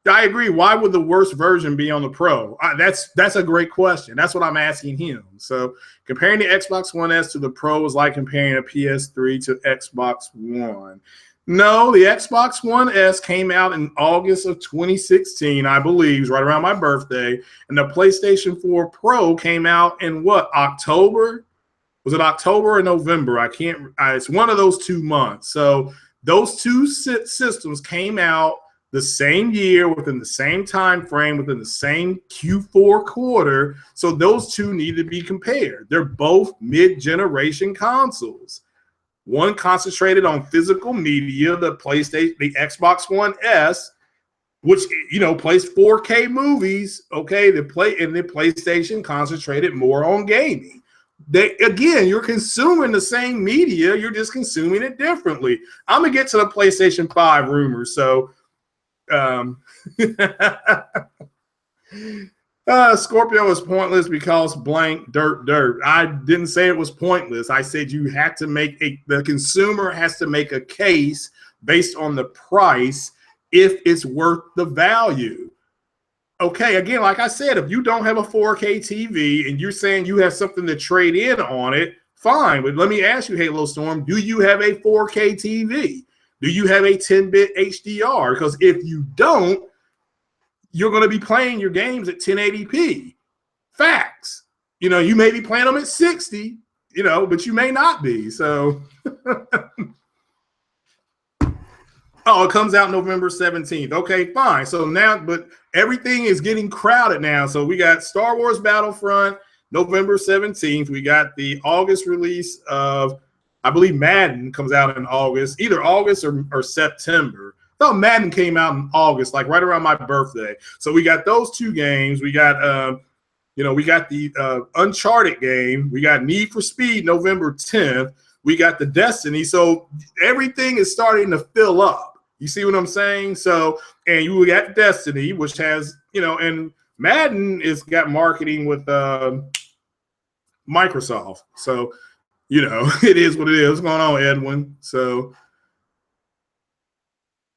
Speaker 1: I agree. Why would the worst version be on the Pro? That's a great question. That's what I'm asking him. So comparing the Xbox One S to the Pro is like comparing a PS3 to Xbox One. No, the Xbox One S came out in August of 2016, I believe, right around my birthday. And the PlayStation 4 Pro came out in what, October? Was it October or November? I can't. It's one of those 2 months. So those two systems came out the same year, within the same time frame, within the same Q4 quarter. So those two need to be compared. They're both mid-generation consoles. One concentrated on physical media, the PlayStation, the Xbox One S, which, you know, plays 4K movies. Okay, the PlayStation concentrated more on gaming. Again, you're consuming the same media, you're just consuming it differently. I'm gonna get to the PlayStation 5 rumors. So Scorpio is pointless because blank dirt. I didn't say it was pointless. I said you had to make the consumer has to make a case based on the price if it's worth the value. Okay, again, like I said, if you don't have a 4K TV and you're saying you have something to trade in on it, fine. But let me ask you, Halo Storm, do you have a 4K TV? Do you have a 10-bit HDR? Because if you don't, you're going to be playing your games at 1080p. Facts. You know, you may be playing them at 60, you know, but you may not be. So, oh, it comes out November 17th. Okay, fine. So now, but everything is getting crowded now. So we got Star Wars Battlefront, November 17th. We got the August release of, I believe Madden comes out in August, either August or September. I thought Madden came out in August, like right around my birthday. So we got those two games. We got, you know, we got the Uncharted game. We got Need for Speed November 10th. We got the Destiny. So everything is starting to fill up. You see what I'm saying? So, and you got Destiny, which has, you know, and Madden is got marketing with Microsoft. So, you know, it is what it is. What's going on, Edwin? So,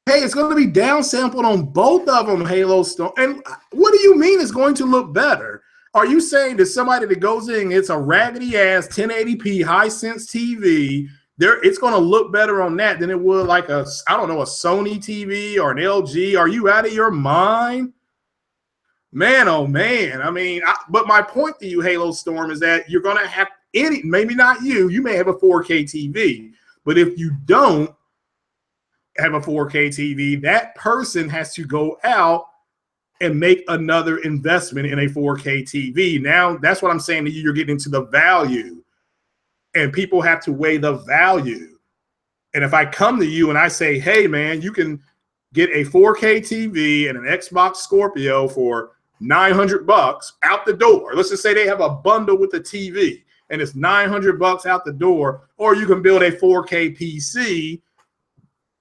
Speaker 1: hey, it's going to be downsampled on both of them, Halo Storm. And what do you mean it's going to look better? Are you saying that somebody that goes in, it's a raggedy ass 1080p Hisense TV, it's going to look better on that than it would like a, I don't know, a Sony TV or an LG? Are you out of your mind? Man, oh man. I mean, but my point to you, Halo Storm, is that you're going to have maybe not you may have a 4K TV, but if you don't have a 4K TV, that person has to go out and make another investment in a 4K TV. Now, that's what I'm saying to you. You're getting into the value, and people have to weigh the value. And if I come to you and I say, hey, man, you can get a 4K TV and an Xbox Scorpio for $900 out the door. Let's just say they have a bundle with the TV and it's $900 out the door, or you can build a 4K PC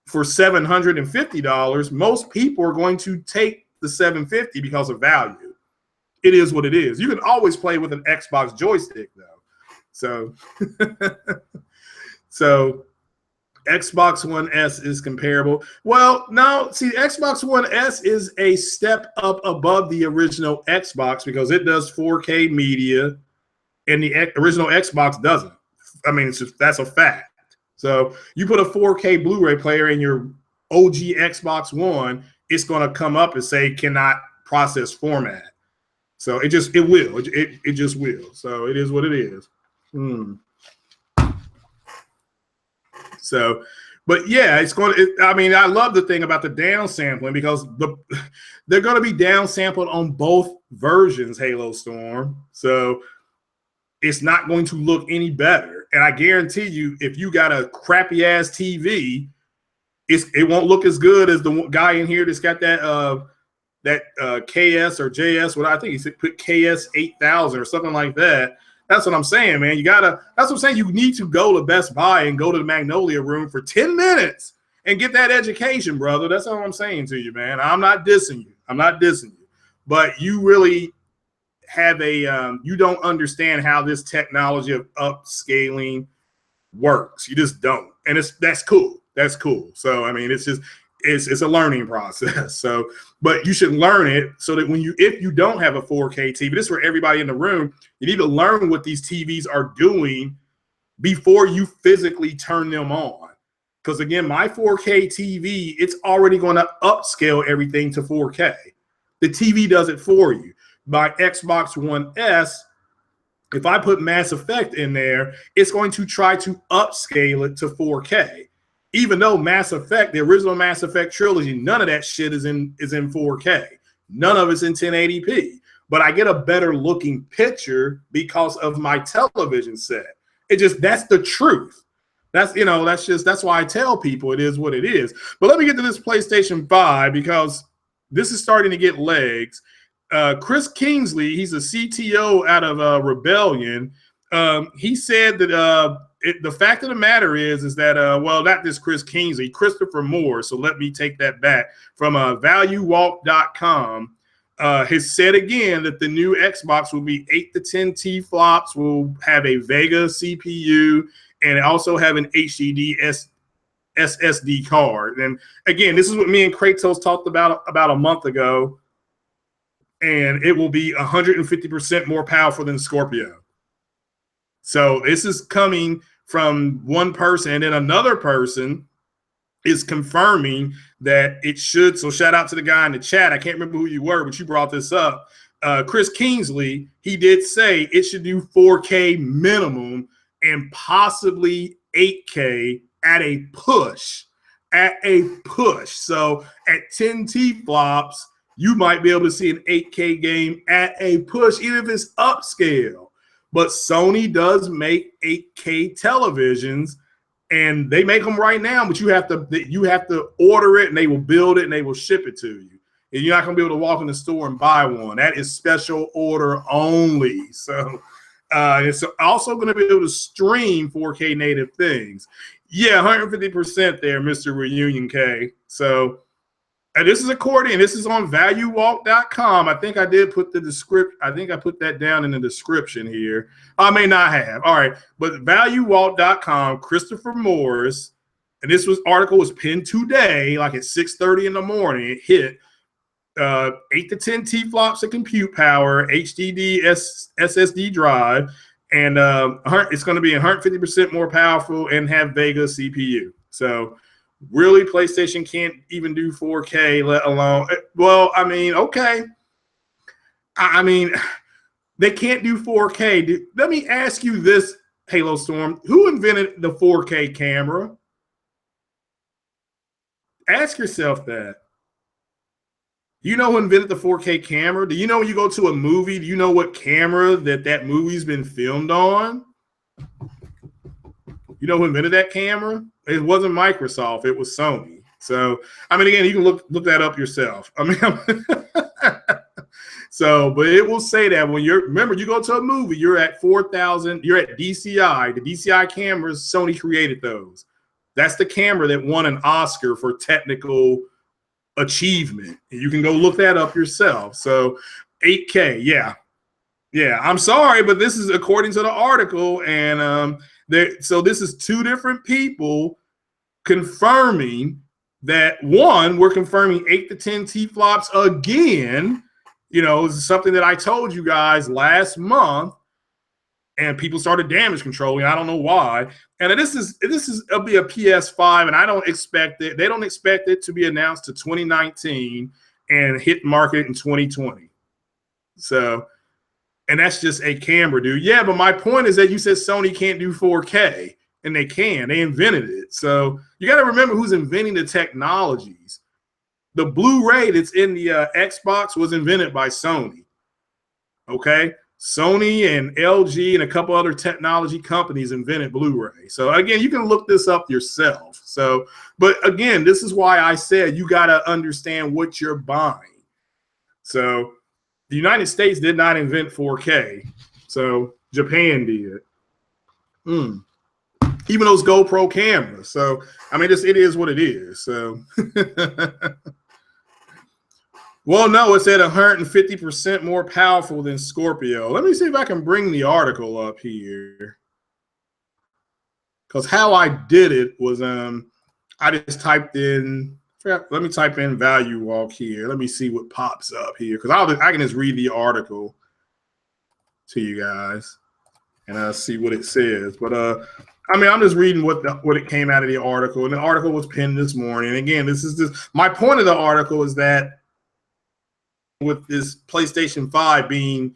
Speaker 1: for $750. Most people are going to take the $750 because of value. It is what it is. You can always play with an Xbox joystick though. So, so Xbox One S is comparable. Well, no, see, Xbox One S is a step up above the original Xbox because it does 4K media, and the original Xbox doesn't. I mean, that's a fact. So you put a 4K Blu-ray player in your OG Xbox One, it's going to come up and say cannot process format. So it just will. It just will. So it is what it is. So, but yeah, it's going to. I mean, I love the thing about the downsampling because they're going to be downsampled on both versions, Halo Storm. So it's not going to look any better. And I guarantee you, if you got a crappy ass TV, it won't look as good as the guy in here that's got that KS or JS. What I think he put KS 8000 or something like that. That's what I'm saying, man. That's what I'm saying. You need to go to Best Buy and go to the Magnolia room for 10 minutes and get that education, brother. That's all I'm saying to you, man. I'm not dissing you. But you really have you don't understand how this technology of upscaling works. You just don't. And that's cool. That's cool. So, I mean, it's a learning process. So, but you should learn it so that if you don't have a 4K TV, this is for everybody in the room, you need to learn what these TVs are doing before you physically turn them on. Because again, my 4K TV, it's already going to upscale everything to 4K. The TV does it for you. My Xbox One S, if I put Mass Effect in there, it's going to try to upscale it to 4K. Even though Mass Effect, the original Mass Effect trilogy, none of that shit is in 4K. None of it's in 1080p. But I get a better looking picture because of my television set. That's the truth. That's why I tell people it is what it is. But let me get to this PlayStation 5 because this is starting to get legs. Chris Kingsley, he's a CTO out of Rebellion. He said that the fact of the matter is that, well, not this Chris Kingsley, Christopher Moore. So let me take that back from ValueWalk.com. Has said again that the new Xbox will be 8 to 10 T-flops, will have a Vega CPU, and also have an HDD SSD card. And again, this is what me and Kratos talked about a month ago, and it will be 150% more powerful than Scorpio. So this is coming from one person, and then another person is confirming that it should. So shout out to the guy in the chat. I can't remember who you were, but you brought this up. Chris Kingsley, he did say it should do 4K minimum and possibly 8K at a push. So at 10 T-flops, you might be able to see an 8K game at a push, even if it's upscale. But Sony does make 8K televisions, and they make them right now, but you have to order it, and they will build it, and they will ship it to you. And you're not going to be able to walk in the store and buy one. That is special order only. So it's also going to be able to stream 4K native things. Yeah, 150% there, Mr. Reunion K. So this is according, this is on ValueWalk.com. I think I did put the description. I think I put that down in the description here. I may not have. All right, but ValueWalk.com, Christopher Morris, and this article was pinned today, like at 6:30 in the morning. It hit 8 to 10 T-flops of compute power, HDD SSD drive, and it's going to be 150% more powerful and have Vega CPU. So really, PlayStation can't even do 4K, let alone, well, I mean, okay. I mean, they can't do 4K. Let me ask you this, Halo Storm. Who invented the 4K camera? Ask yourself that. You know who invented the 4K camera? Do you know when you go to a movie, do you know what camera that movie's been filmed on? You know who invented that camera? It wasn't Microsoft. It was Sony. So, I mean, again, you can look that up yourself. I mean, so, but it will say that when remember, you go to a movie, you're at 4,000, you're at DCI. The DCI cameras, Sony created those. That's the camera that won an Oscar for technical achievement. You can go look that up yourself. So 8K, yeah. I'm sorry, but this is according to the article, and so this is two different people confirming that. One, we're confirming 8 to 10 T-flops again. You know, it's something that I told you guys last month, and people started damage controlling. I don't know why. And it'll be a PS5, and I don't expect it. They don't expect it to be announced to 2019 and hit market in 2020. So, and that's just a camera, dude. Yeah, but my point is that you said Sony can't do 4K, and they can. They invented it. So you got to remember who's inventing the technologies. The Blu-ray that's in the Xbox was invented by Sony. Okay? Sony and LG and a couple other technology companies invented Blu-ray. So again, you can look this up yourself. So, but again, this is why I said you got to understand what you're buying. So the United States did not invent 4K. So Japan did. Even those GoPro cameras. So, I mean, it is what it is. So, well, no, it's at 150% more powerful than Scorpio. Let me see if I can bring the article up here. Because how I did it was I just typed in, let me type in Value Walk here. Let me see what pops up here. Because I can just read the article to you guys and see what it says. But I mean, I'm just reading what it came out of the article, and the article was pinned this morning. Again, this is just my point of the article is that with this PlayStation 5 being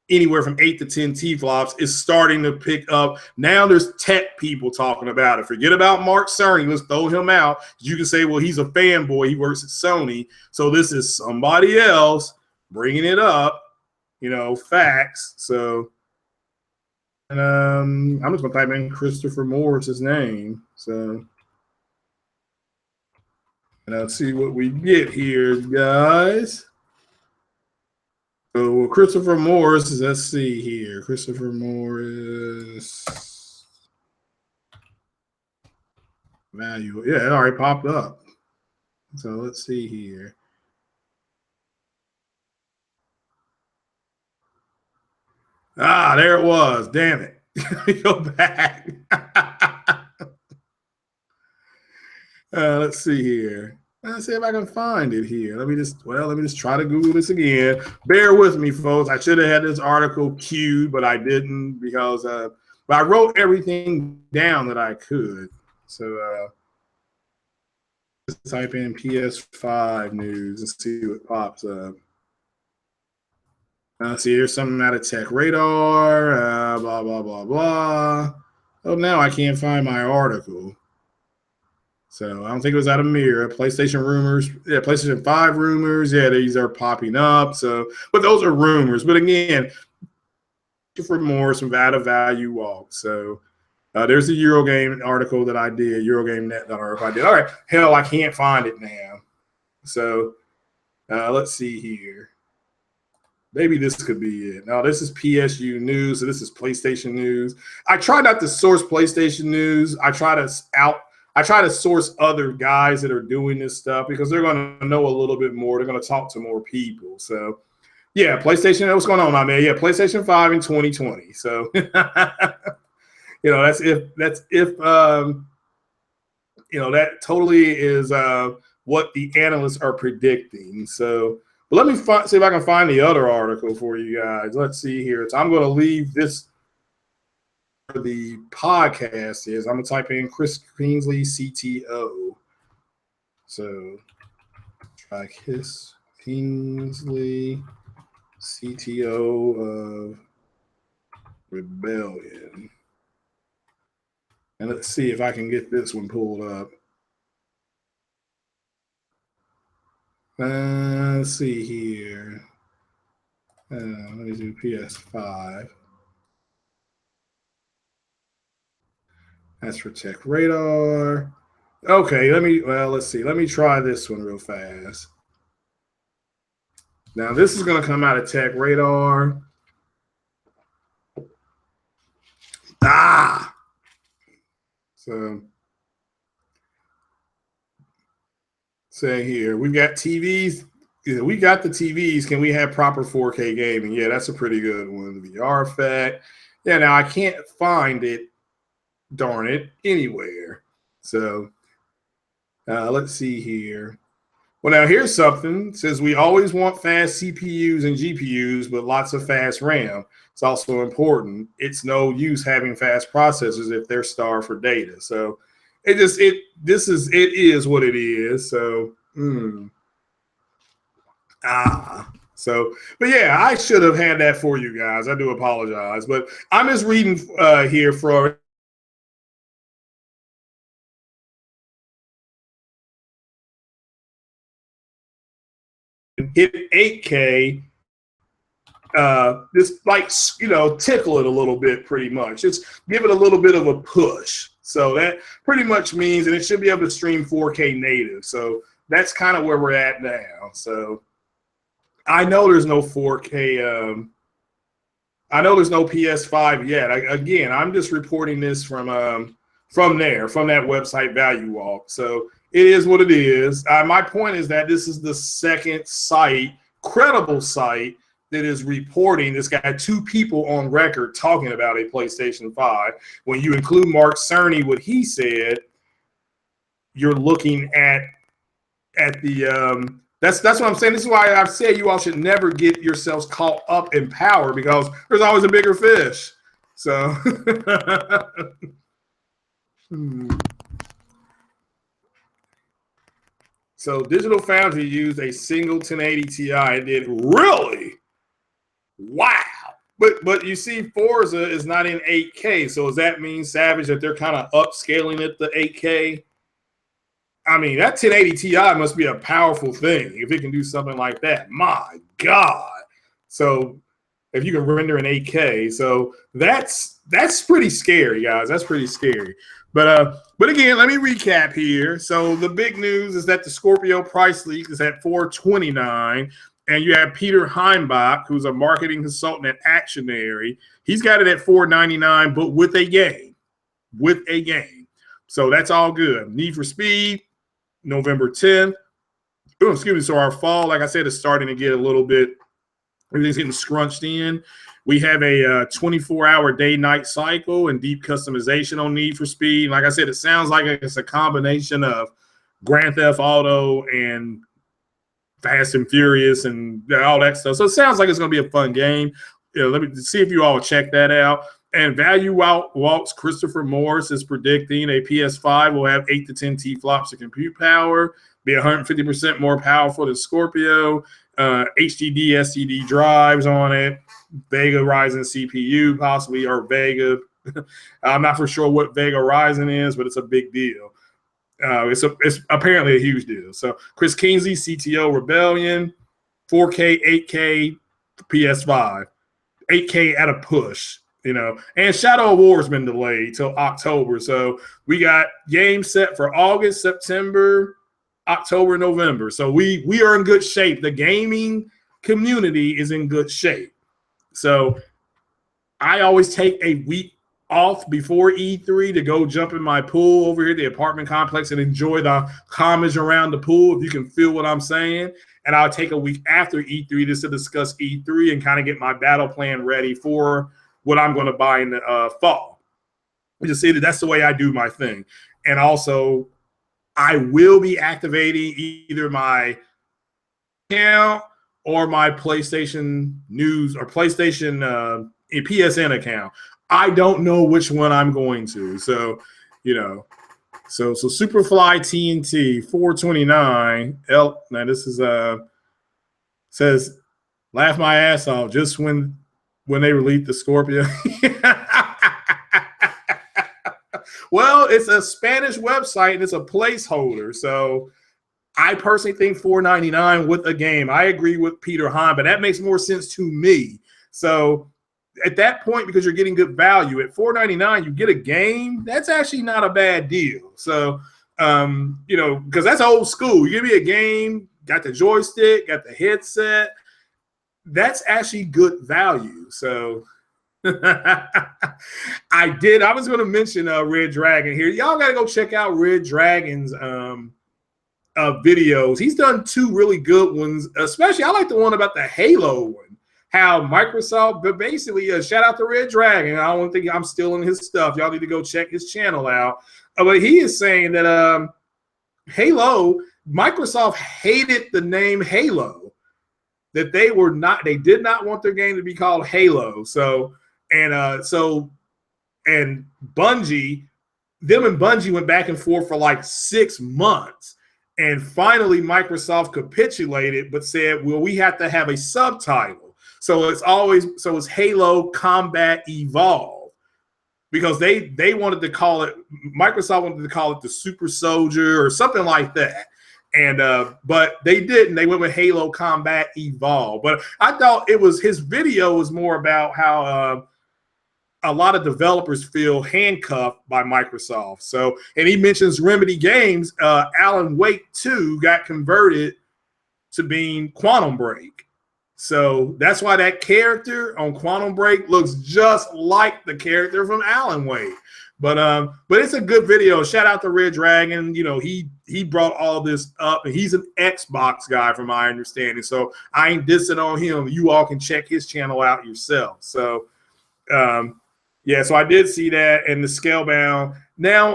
Speaker 1: anywhere from 8 to 10 T-flops, is starting to pick up. Now there's tech people talking about it. Forget about Mark Cerny. Let's throw him out. You can say, well, he's a fanboy. He works at Sony. So this is somebody else bringing it up, facts. So and I'm just going to type in Christopher Morris's name. So and let's see what we get here, guys. So Christopher Morris, let's see here. Christopher Morris. Value. Yeah, it already popped up. So let's see here. Ah, there it was. Damn it. Go back. Let's see here. Let's see if I can find it here. Let me just try to Google this again. Bear with me, folks. I should have had this article queued, but I didn't because but I wrote everything down that I could. So just type in PS5 news and see what pops up. See, here's something out of Tech Radar, blah, blah, blah, blah. Oh, now I can't find my article. So I don't think it was out of Mirror. PlayStation rumors. Yeah, PlayStation 5 rumors. Yeah, these are popping up. So, but those are rumors. But again, for more, some value walk. So there's the Eurogame article that I did, Eurogame.net.org. I did. All right. Hell, I can't find it now. So let's see here. Maybe this could be it. No, this is PSU news. So this is PlayStation news. I try not to source PlayStation news. I try to source other guys that are doing this stuff because they're going to know a little bit more. They're going to talk to more people. So, yeah, PlayStation. What's going on out there? Yeah, PlayStation 5 in 2020. So, that's if that totally is what the analysts are predicting. So, but let me see if I can find the other article for you guys. Let's see here. So I'm going to leave this. The podcast is I'm gonna type in Chris Kingsley CTO. So try Chris Kingsley CTO of Rebellion. And let's see if I can get this one pulled up. Let's see here. Let me do PS5. That's for Tech Radar. Okay, let's see. Let me try this one real fast. Now, this is going to come out of Tech Radar. So, say here, we've got TVs. Yeah, we got the TVs. Can we have proper 4K gaming? Yeah, that's a pretty good one. The VR effect. Yeah, now I can't find it, darn it, anywhere. So let's see here. Well, now here's something. It says we always want fast CPUs and GPUs, but lots of fast RAM. It's also important. It's no use having fast processors if they're starved for data. So it is what it is. So but yeah, I should have had that for you guys. I do apologize, but I'm just reading here for. Hit 8K, just tickle it a little bit, pretty much. Just give it a little bit of a push. So that pretty much means, and it should be able to stream 4K native. So that's kind of where we're at now. So I know there's no 4K. I know there's no PS5 yet. Again, I'm just reporting this from that website Value Walk. So it is what it is. My point is that this is the second credible site, that is reporting. This got two people on record talking about a PlayStation 5. When you include Mark Cerny, what he said, you're looking at the that's what I'm saying. This is why I've said you all should never get yourselves caught up in power, because there's always a bigger fish. So So Digital Foundry used a single 1080 Ti and did really wow. But you see, Forza is not in 8K. So does that mean, Savage, that they're kind of upscaling it to 8K? I mean, that 1080 Ti must be a powerful thing if it can do something like that. My God. So if you can render in 8K, so that's pretty scary, guys. That's pretty scary. But again, let me recap here. So the big news is that the Scorpio price leak is at $429, and you have Peter Heimbach, who's a marketing consultant at Actionary. He's got it at $499, but with a game. With a game. So that's all good. Need for Speed, November 10th. Oh, excuse me. So our fall, like I said, is starting to get a little bit, everything's getting scrunched in. We have a 24-hour day-night cycle and deep customization on Need for Speed. Like I said, it sounds like it's a combination of Grand Theft Auto and Fast and Furious and all that stuff. So it sounds like it's going to be a fun game. Let me see if you all check that out. And Value Walt's Christopher Morris is predicting a PS5 will have 8 to 10 T-flops of compute power, be 150% more powerful than Scorpio, HDD, SSD drives on it, Vega Ryzen CPU possibly, or Vega. I'm not for sure what Vega Ryzen is, but it's a big deal. It's apparently a huge deal. So Chris Kingsley, CTO Rebellion, 4K, 8K, PS5, 8K at a push. And Shadow of War has been delayed till October. So we got games set for August, September, October, November. So we are in good shape. The gaming community is in good shape. So I always take a week off before E3 to go jump in my pool over here at the apartment complex and enjoy the homage around the pool, if you can feel what I'm saying. And I'll take a week after E3 just to discuss E3 and kind of get my battle plan ready for what I'm going to buy in the fall. We just see that that's the way I do my thing. And also, I will be activating either my account or my PlayStation News or PlayStation PSN account. I don't know which one I'm going to. So, so Superfly TNT 429. Now this is says laugh my ass off just when they released the Scorpio. Well, it's a Spanish website and it's a placeholder. So I personally think $499 with a game. I agree with Peter Hahn, but that makes more sense to me. So at that point, because you're getting good value at $499, you get a game. That's actually not a bad deal. So, because that's old school. You give me a game, got the joystick, got the headset. That's actually good value. So I was going to mention Red Dragon here. Y'all got to go check out Red Dragon's videos. He's done 2 really good ones, especially I like the one about the Halo one. How Microsoft, but basically, shout out to Red Dragon. I don't think I'm stealing his stuff. Y'all need to go check his channel out. But he is saying that Halo, Microsoft hated the name Halo. That they did not want their game to be called Halo. And Bungie, them and Bungie went back and forth for like 6 months. And finally, Microsoft capitulated, but said, well, we have to have a subtitle. So it's Halo Combat Evolved, because they wanted to call it, Microsoft wanted to call it the Super Soldier or something like that. And but they didn't. They went with Halo Combat Evolved. But I thought his video was more about how a lot of developers feel handcuffed by Microsoft. So, and he mentions Remedy Games. Alan Wake 2 got converted to being Quantum Break. So that's why that character on Quantum Break looks just like the character from Alan Wake. But it's a good video. Shout out to Red Dragon. He brought all this up, and he's an Xbox guy from my understanding. So I ain't dissing on him. You all can check his channel out yourself. So yeah, so I did see that, and the Scalebound. Now,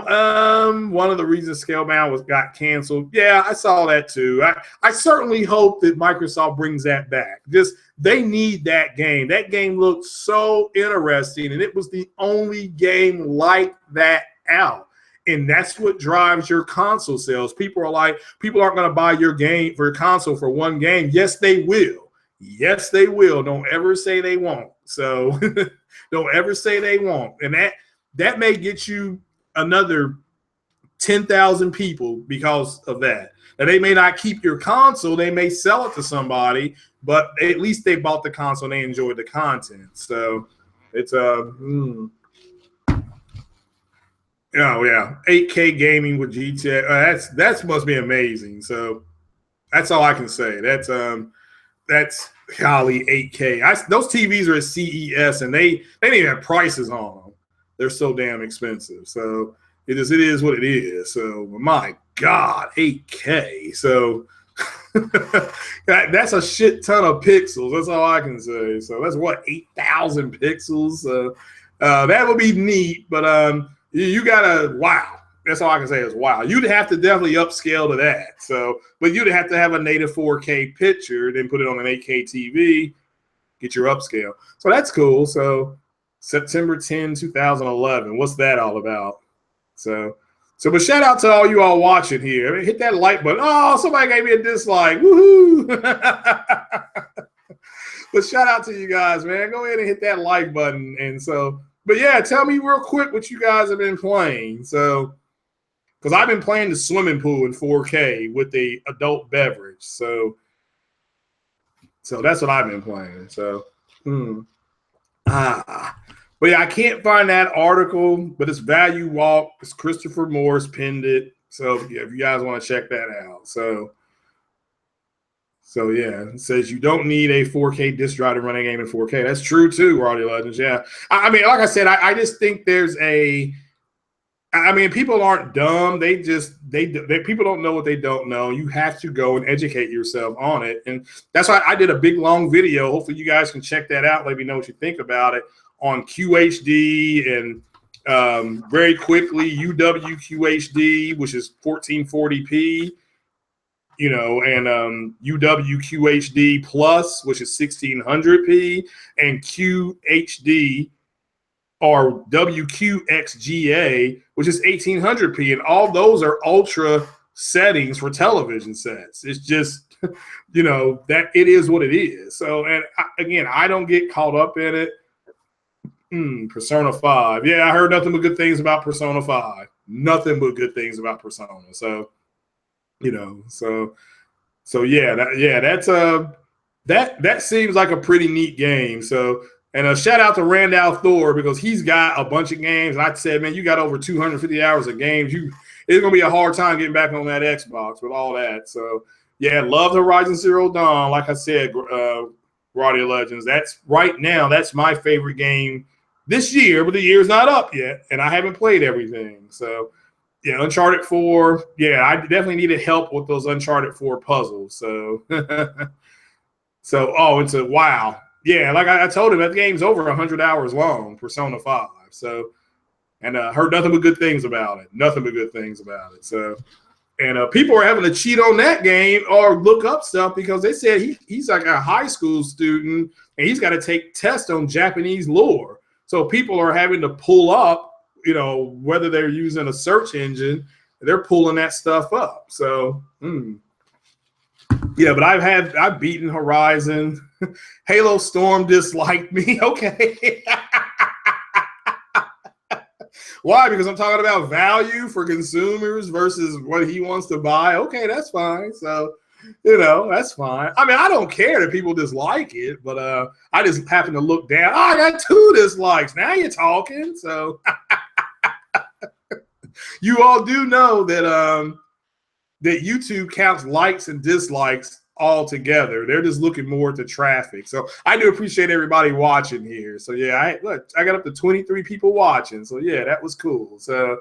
Speaker 1: one of the reasons Scalebound got canceled, yeah, I saw that too. I certainly hope that Microsoft brings that back. They need that game. That game looked so interesting, and it was the only game like that out. And that's what drives your console sales. People aren't going to buy your game for your console for one game. Yes, they will. Yes, they will. Don't ever say they won't. So don't ever say they won't. And that may get you another 10,000 people because of that. Now, they may not keep your console. They may sell it to somebody, but at least they bought the console and they enjoyed the content. So it's oh yeah, 8K gaming with GTA. That's must be amazing. So that's all I can say. That's golly 8K. Those TVs are at CES and they didn't even have prices on them. They're so damn expensive. So it is what it is. So my God, 8K. So that's a shit ton of pixels. That's all I can say. So that's what 8,000 pixels. So that would be neat. But you gotta wow. That's all I can say is wow. You'd have to definitely upscale to that. So, but you'd have to have a native 4K picture, then put it on an 8K TV, get your upscale. So that's cool. So September 10, 2011. What's that all about? So but shout out to all you all watching here. I mean, hit that like button. Oh, somebody gave me a dislike. Woohoo! But shout out to you guys, man. Go ahead and hit that like button. And so, but yeah, tell me real quick what you guys have been playing. So, because I've been playing the swimming pool in 4K with the adult beverage. So that's what I've been playing. So, But yeah, I can't find that article, but it's Value Walk. It's Christopher Morris pinned it. So yeah, if you guys want to check that out. So yeah, it says you don't need a 4K disc drive to run a game in 4K. That's true too, Roddy Legends. Yeah. I mean, like I said, I just think there's people aren't dumb. They people don't know what they don't know. You have to go and educate yourself on it. And that's why I did a big, long video. Hopefully you guys can check that out. Let me know what you think about it on QHD and very quickly UWQHD, which is 1440p, and UWQHD Plus, which is 1600p, and QHD or WQXGA, which is 1800p, and all those are ultra settings for television sets. It's just, that it is what it is. So, and again, I don't get caught up in it. Persona 5. Yeah, I heard nothing but good things about Persona 5. Nothing but good things about Persona. So, so yeah, that seems like a pretty neat game. So, and a shout out to Randall Thor because he's got a bunch of games. And I said, man, you got over 250 hours of games. It's gonna be a hard time getting back on that Xbox with all that. So yeah, love Horizon Zero Dawn. Like I said, Roddy Legends. That's my favorite game this year, but the year's not up yet, and I haven't played everything. So yeah, Uncharted 4. Yeah, I definitely needed help with those Uncharted 4 puzzles. So it's a wow. Yeah, like I told him, that game's over 100 hours long, Persona 5. So, and heard nothing but good things about it. Nothing but good things about it. So, and people are having to cheat on that game or look up stuff because they said he's like a high school student and he's got to take tests on Japanese lore. So people are having to pull up, whether they're using a search engine, they're pulling that stuff up. So, yeah, but I've beaten Horizon. Halo Storm disliked me. Okay. Why? Because I'm talking about value for consumers versus what he wants to buy. Okay, that's fine. So, that's fine. I mean, I don't care that people dislike it, but I just happen to look down. Oh, I got 2 dislikes. Now you're talking. So you all do know that that YouTube counts likes and dislikes all together. They're just looking more at the traffic. So I do appreciate everybody watching here. So yeah, I got up to 23 people watching. So yeah, that was cool. So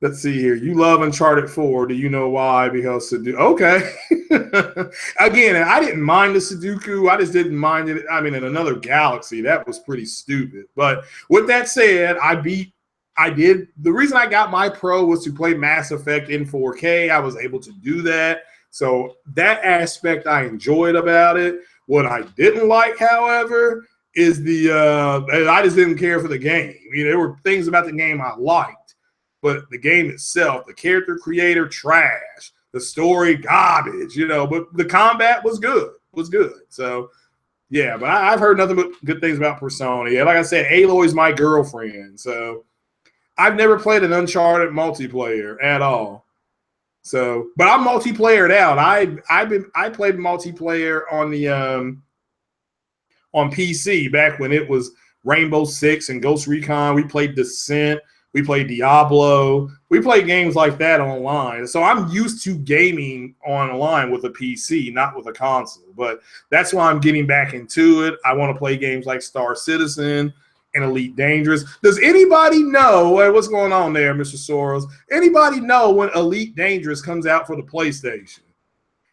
Speaker 1: let's see here. You love Uncharted 4. Do you know why? Because okay. Again, I didn't mind the Sudoku. I just didn't mind it. I mean, in another galaxy, that was pretty stupid. But with that said, the reason I got my Pro was to play Mass Effect in 4K. I was able to do that. So that aspect I enjoyed about it. What I didn't like, however, is and I just didn't care for the game. You know, there were things about the game I liked, but the game itself, the character creator, trash. The story, garbage. You know, but the combat was good. So yeah, but I've heard nothing but good things about Persona. Yeah, like I said, Aloy's my girlfriend, so I've never played an Uncharted multiplayer at all. So, but I'm multiplayered out. I played multiplayer on the on PC back when it was Rainbow Six and Ghost Recon. We played Descent. We played Diablo. We played games like that online. So I'm used to gaming online with a PC, not with a console. But that's why I'm getting back into it. I want to play games like Star Citizen and Elite Dangerous. Does anybody know what's going on there, Mr. Soros? Anybody know when Elite Dangerous comes out for the PlayStation?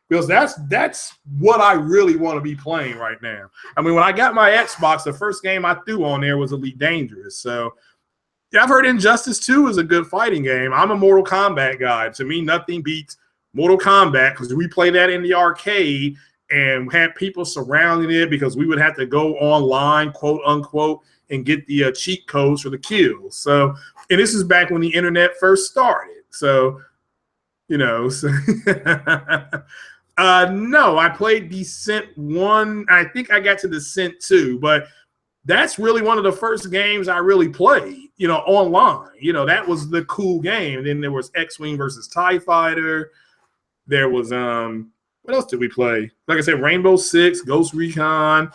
Speaker 1: Because that's what I really want to be playing right now. I mean, when I got my Xbox, the first game I threw on there was Elite Dangerous. So yeah, I've heard Injustice 2 is a good fighting game. I'm a Mortal Kombat guy. To me, nothing beats Mortal Kombat because we play that in the arcade and had people surrounding it because we would have to go online, quote unquote, and get the cheat codes for the kills. So, and this is back when the internet first started. So, you know, no, I played Descent 1. I think I got to Descent 2, but that's really one of the first games I really played, you know, online. You know, that was the cool game. And then there was X-Wing versus TIE Fighter. There was what else did we play? Like I said, Rainbow Six, Ghost Recon,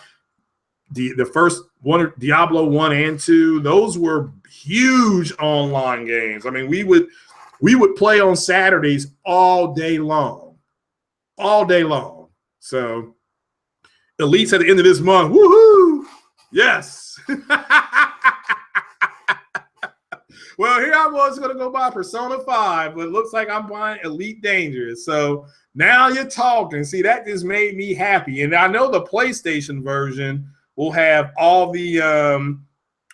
Speaker 1: the first one, Diablo 1 and 2. Those were huge online games. I mean, we would play on Saturdays all day long. All day long. So Elite's at the end of this month. Woohoo! Yes. Well, here I was going to go buy Persona 5, but it looks like I'm buying Elite Dangerous. So now you're talking. See, that just made me happy. And I know the PlayStation version will have all the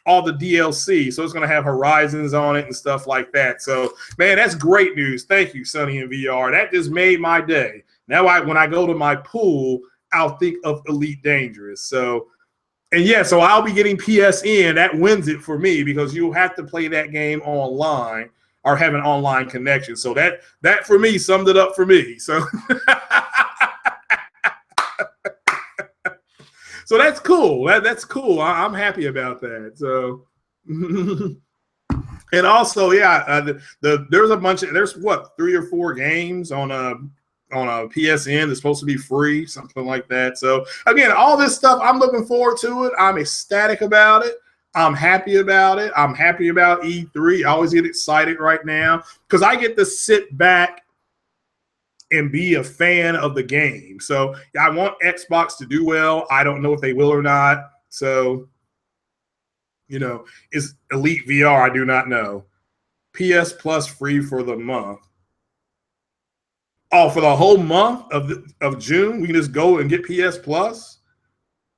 Speaker 1: DLC. So it's going to have Horizons on it and stuff like that. So, man, that's great news. Thank you, Sonny and VR. That just made my day. Now, when I go to my pool, I'll think of Elite Dangerous. So, and yeah, so I'll be getting PSN. That wins it for me because you'll have to play that game online or have an online connection. So that for me summed it up for me. So, so that's cool. That's cool. I'm happy about that. So, and also, yeah, there's a bunch of there's what 3 or 4 games on a PSN that's supposed to be free, something like that. So again, all this stuff, I'm looking forward to it. I'm ecstatic about it. I'm happy about it. I'm happy about E3. I always get excited right now because I get to sit back and be a fan of the game. So I want Xbox to do well. I don't know if they will or not. So, you know, is Elite VR? I do not know. PS Plus free for the month. Oh, for the whole month of June, we can just go and get PS Plus.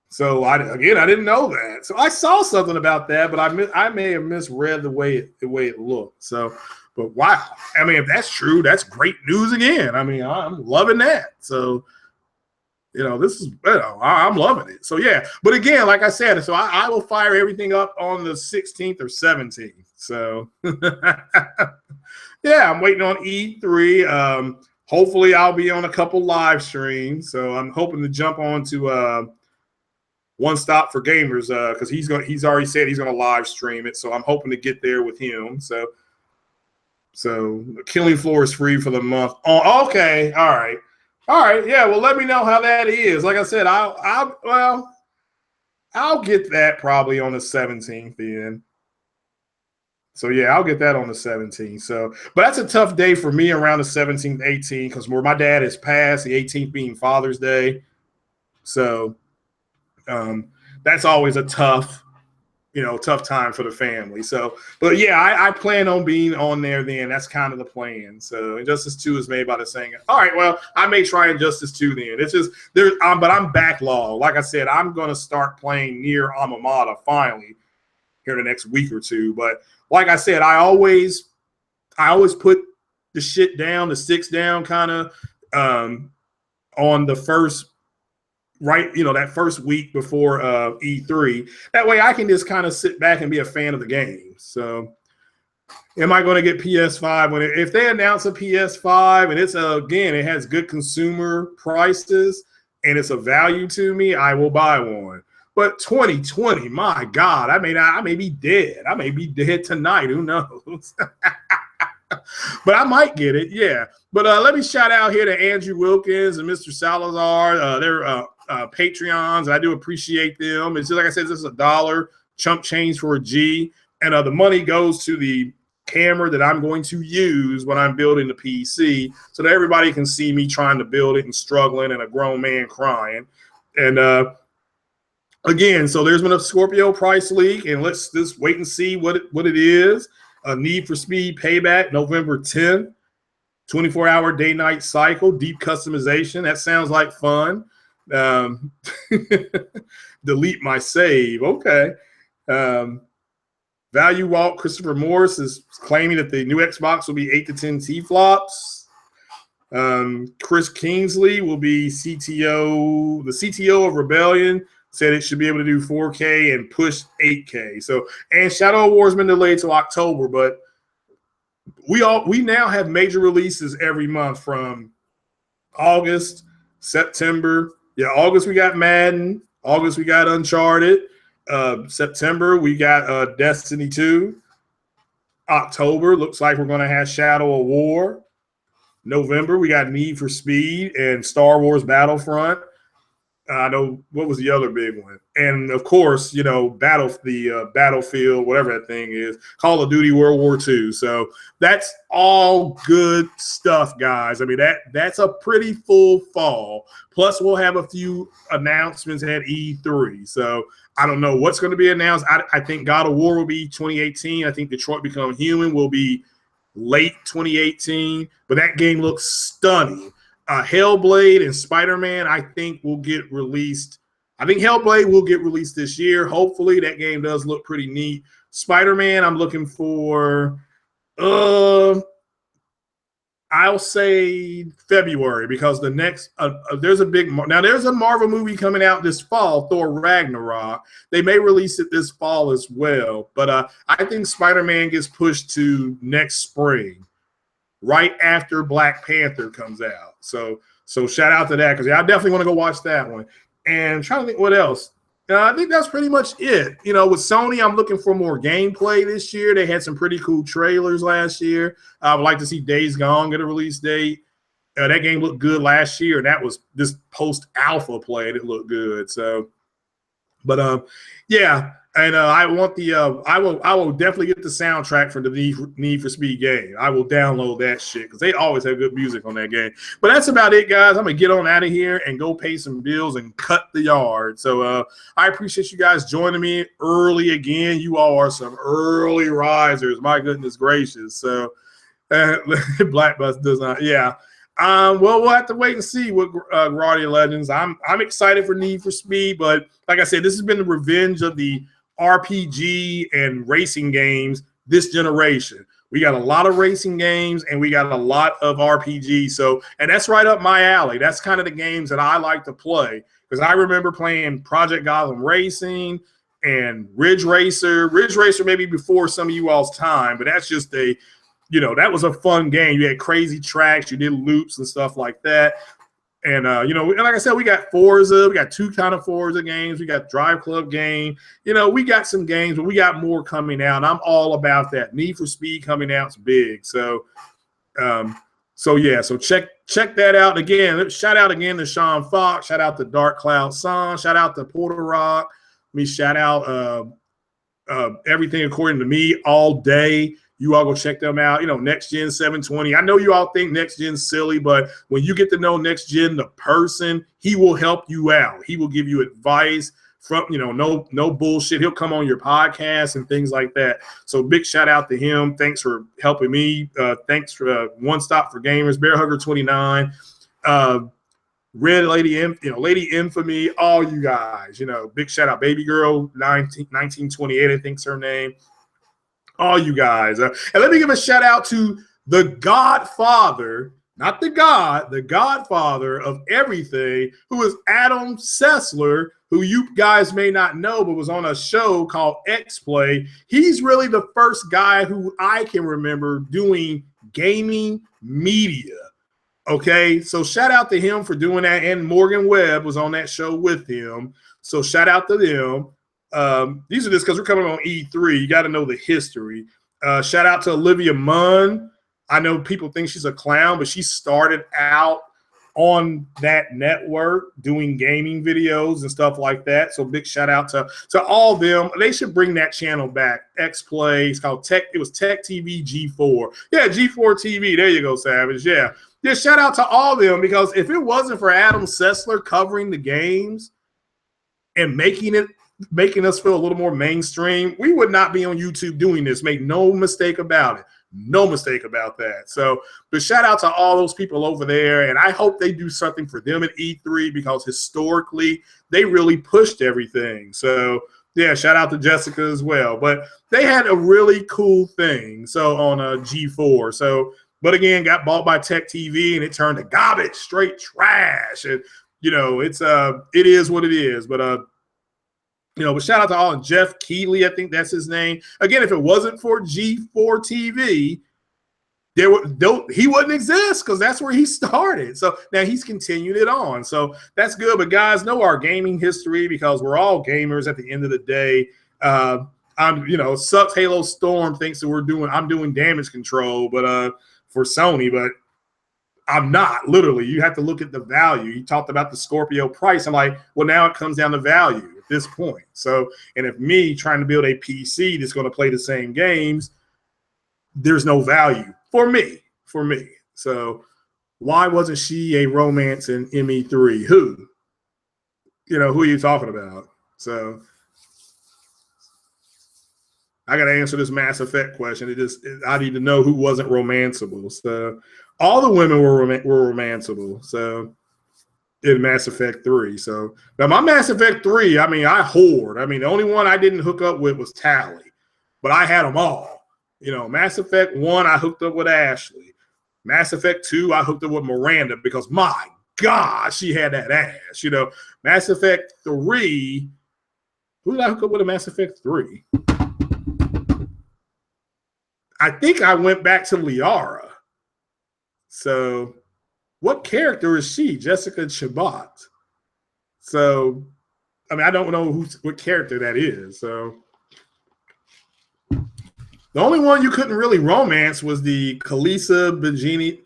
Speaker 1: So I didn't know that. So I saw something about that, but I may have misread the way it looked. So, but wow, I mean, if that's true, that's great news again. I mean, I'm loving that. So, you know, this is I'm loving it. So yeah, but again, like I said, so I will fire everything up on the 16th or 17th. So yeah, I'm waiting on E3. Hopefully, I'll be on a couple live streams. So I'm hoping to jump on to One Stop for Gamers because he's already said he's going to live stream it. So I'm hoping to get there with him. So Killing Floor is free for the month. Oh, okay, all right. Yeah, well, let me know how that is. Like I said, I'll get that probably on the 17th then. So, yeah, I'll get that on the 17th. So, but that's a tough day for me around the 17th, 18th, because where my dad is passed, the 18th being Father's Day. So, that's always a tough time for the family. So, but yeah, I plan on being on there then. That's kind of the plan. So, Injustice 2 is made by the same. All right, well, I may try Injustice 2 then. It's just there, but I'm backlogged. Like I said, I'm going to start playing Nier Automata finally here in the next week or two. But like I said, I always put the shit down, the sticks down kind of on the first right, that first week before E3. That way I can just kind of sit back and be a fan of the game. So am I going to get PS5 if they announce a PS5 and again, it has good consumer prices and it's a value to me, I will buy one. But 2020, my God, I may be dead. I may be dead tonight. Who knows? But I might get it, yeah. But let me shout out here to Andrew Wilkins and Mr. Salazar. They're Patreons. I do appreciate them. It's just like I said, this is $1 chump change for a G, and the money goes to the camera that I'm going to use when I'm building the PC, so that everybody can see me trying to build it and struggling and a grown man crying. And again, so there's been a Scorpio price leak, and let's just wait and see what it is. Need for Speed Payback, November 10th. 24-hour day-night cycle, deep customization. That sounds like fun. Delete my save. Okay. Value Walt Christopher Morris is claiming that the new Xbox will be 8 to 10 T-flops. Chris Kingsley will be CTO. The CTO of Rebellion said it should be able to do 4K and push 8K. So, and Shadow War's been delayed till October, but we now have major releases every month from August, September. Yeah, August we got Madden. August we got Uncharted. September we got Destiny 2. October looks like we're going to have Shadow of War. November we got Need for Speed and Star Wars Battlefront. I know what was the other big one, and of course, Battlefield, whatever that thing is, Call of Duty World War II. So that's all good stuff, guys. I mean that's a pretty full fall. Plus, we'll have a few announcements at E3. So I don't know what's going to be announced. I think God of War will be 2018. I think Detroit Become Human will be late 2018. But that game looks stunning. Hellblade and Spider-Man, I think, will get released. I think Hellblade will get released this year. Hopefully, that game does look pretty neat. Spider-Man, I'm looking for, I'll say February, because the next, there's a Marvel movie coming out this fall, Thor Ragnarok. They may release it this fall as well. But I think Spider-Man gets pushed to next spring, right after Black Panther comes out. So shout out to that, because I definitely want to go watch that one. And I'm trying to think what else. I think that's pretty much it. With Sony, I'm looking for more gameplay this year. They had some pretty cool trailers last year. I would like to see Days Gone get a release date. That game looked good last year, and that was this post-alpha play. It looked good. So, but yeah. And I want I will definitely get the soundtrack for the Need for Speed game. I will download that shit, because they always have good music on that game. But that's about it, guys. I'm going to get on out of here and go pay some bills and cut the yard. So I appreciate you guys joining me early again. You all are some early risers. My goodness gracious. So Black Bus does not. Yeah. Well, we'll have to wait and see what Guardian Legends. I'm excited for Need for Speed, but like I said, this has been the revenge of the RPG and racing games this generation. We got a lot of racing games and we got a lot of RPGs. So, and that's right up my alley. That's kind of the games that I like to play, because I remember playing Project Gotham Racing and Ridge Racer. Ridge Racer maybe before some of you all's time, but that's just that was a fun game. You had crazy tracks, you did loops and stuff like that. And, like I said, we got Forza. We got two kind of Forza games. We got Drive Club game. We got some games, but we got more coming out. And I'm all about that. Need for Speed coming out's big. So, yeah. So check that out. Again, shout out again to Sean Fox. Shout out to Dark Cloud Sun. Shout out to Porter Rock. Let me shout out Everything According to Me all day. You all go check them out. Next Gen 720. I know you all think Next Gen's silly, but when you get to know Next Gen, the person, he will help you out. He will give you advice from, no bullshit. He'll come on your podcast and things like that. So big shout out to him. Thanks for helping me. Thanks for One Stop for Gamers, Bear Hugger 29, Red Lady, Lady Infamy, all you guys. Big shout out, Baby Girl 1928, I think's her name. All you guys. And let me give a shout out to the Godfather not the God, the godfather of everything, who is Adam Sessler, who you guys may not know, but was on a show called X-Play. He's really the first guy who I can remember doing gaming media. Okay, so shout out to him for doing that, and Morgan Webb was on that show with him. So shout out to them. These are just because we're coming on E3. You got to know the history. Shout out to Olivia Munn. I know people think she's a clown, but she started out on that network doing gaming videos and stuff like that. So big shout out to all of them. They should bring that channel back. X-Play. It's called Tech. It was Tech TV G4. Yeah, G4 TV. There you go, Savage. Yeah. Yeah, shout out to all of them, because if it wasn't for Adam Sessler covering the games and making us feel a little more mainstream, we would not be on YouTube doing this. Make no mistake about it. No mistake about that. So, but shout out to all those people over there, and I hope they do something for them at E3, because historically they really pushed everything. So, yeah, shout out to Jessica as well. But they had a really cool thing. So on a G4. So, but again, got bought by Tech TV, and it turned to garbage, straight trash. And you know, it is what it is. But but shout out to all, and Jeff Keighley, I think that's his name. Again, if it wasn't for G4 TV, he wouldn't exist, because that's where he started. So now he's continued it on. So that's good. But guys, know our gaming history, because we're all gamers at the end of the day. Sucks Halo Storm thinks that I'm doing damage control, but for Sony, but I'm not. Literally, you have to look at the value. You talked about the Scorpio price. I'm like, well, now it comes down to value at this point. So, and if me trying to build a PC that's going to play the same games, there's no value for me. So why wasn't she a romance in ME3? Who are you talking about? So I got to answer this Mass Effect question. I need to know who wasn't romanceable. So all the women were romanceable. So in Mass Effect 3. So now my Mass Effect 3, I hoard. The only one I didn't hook up with was Tally, but I had them all. Mass Effect 1, I hooked up with Ashley. Mass Effect 2, I hooked up with Miranda, because my God, she had that ass. Mass Effect 3, who did I hook up with in Mass Effect 3? I think I went back to Liara. So what character is she? Jessica Chabot. So, I don't know what character that is. So the only one you couldn't really romance was the Kalisa Bajini.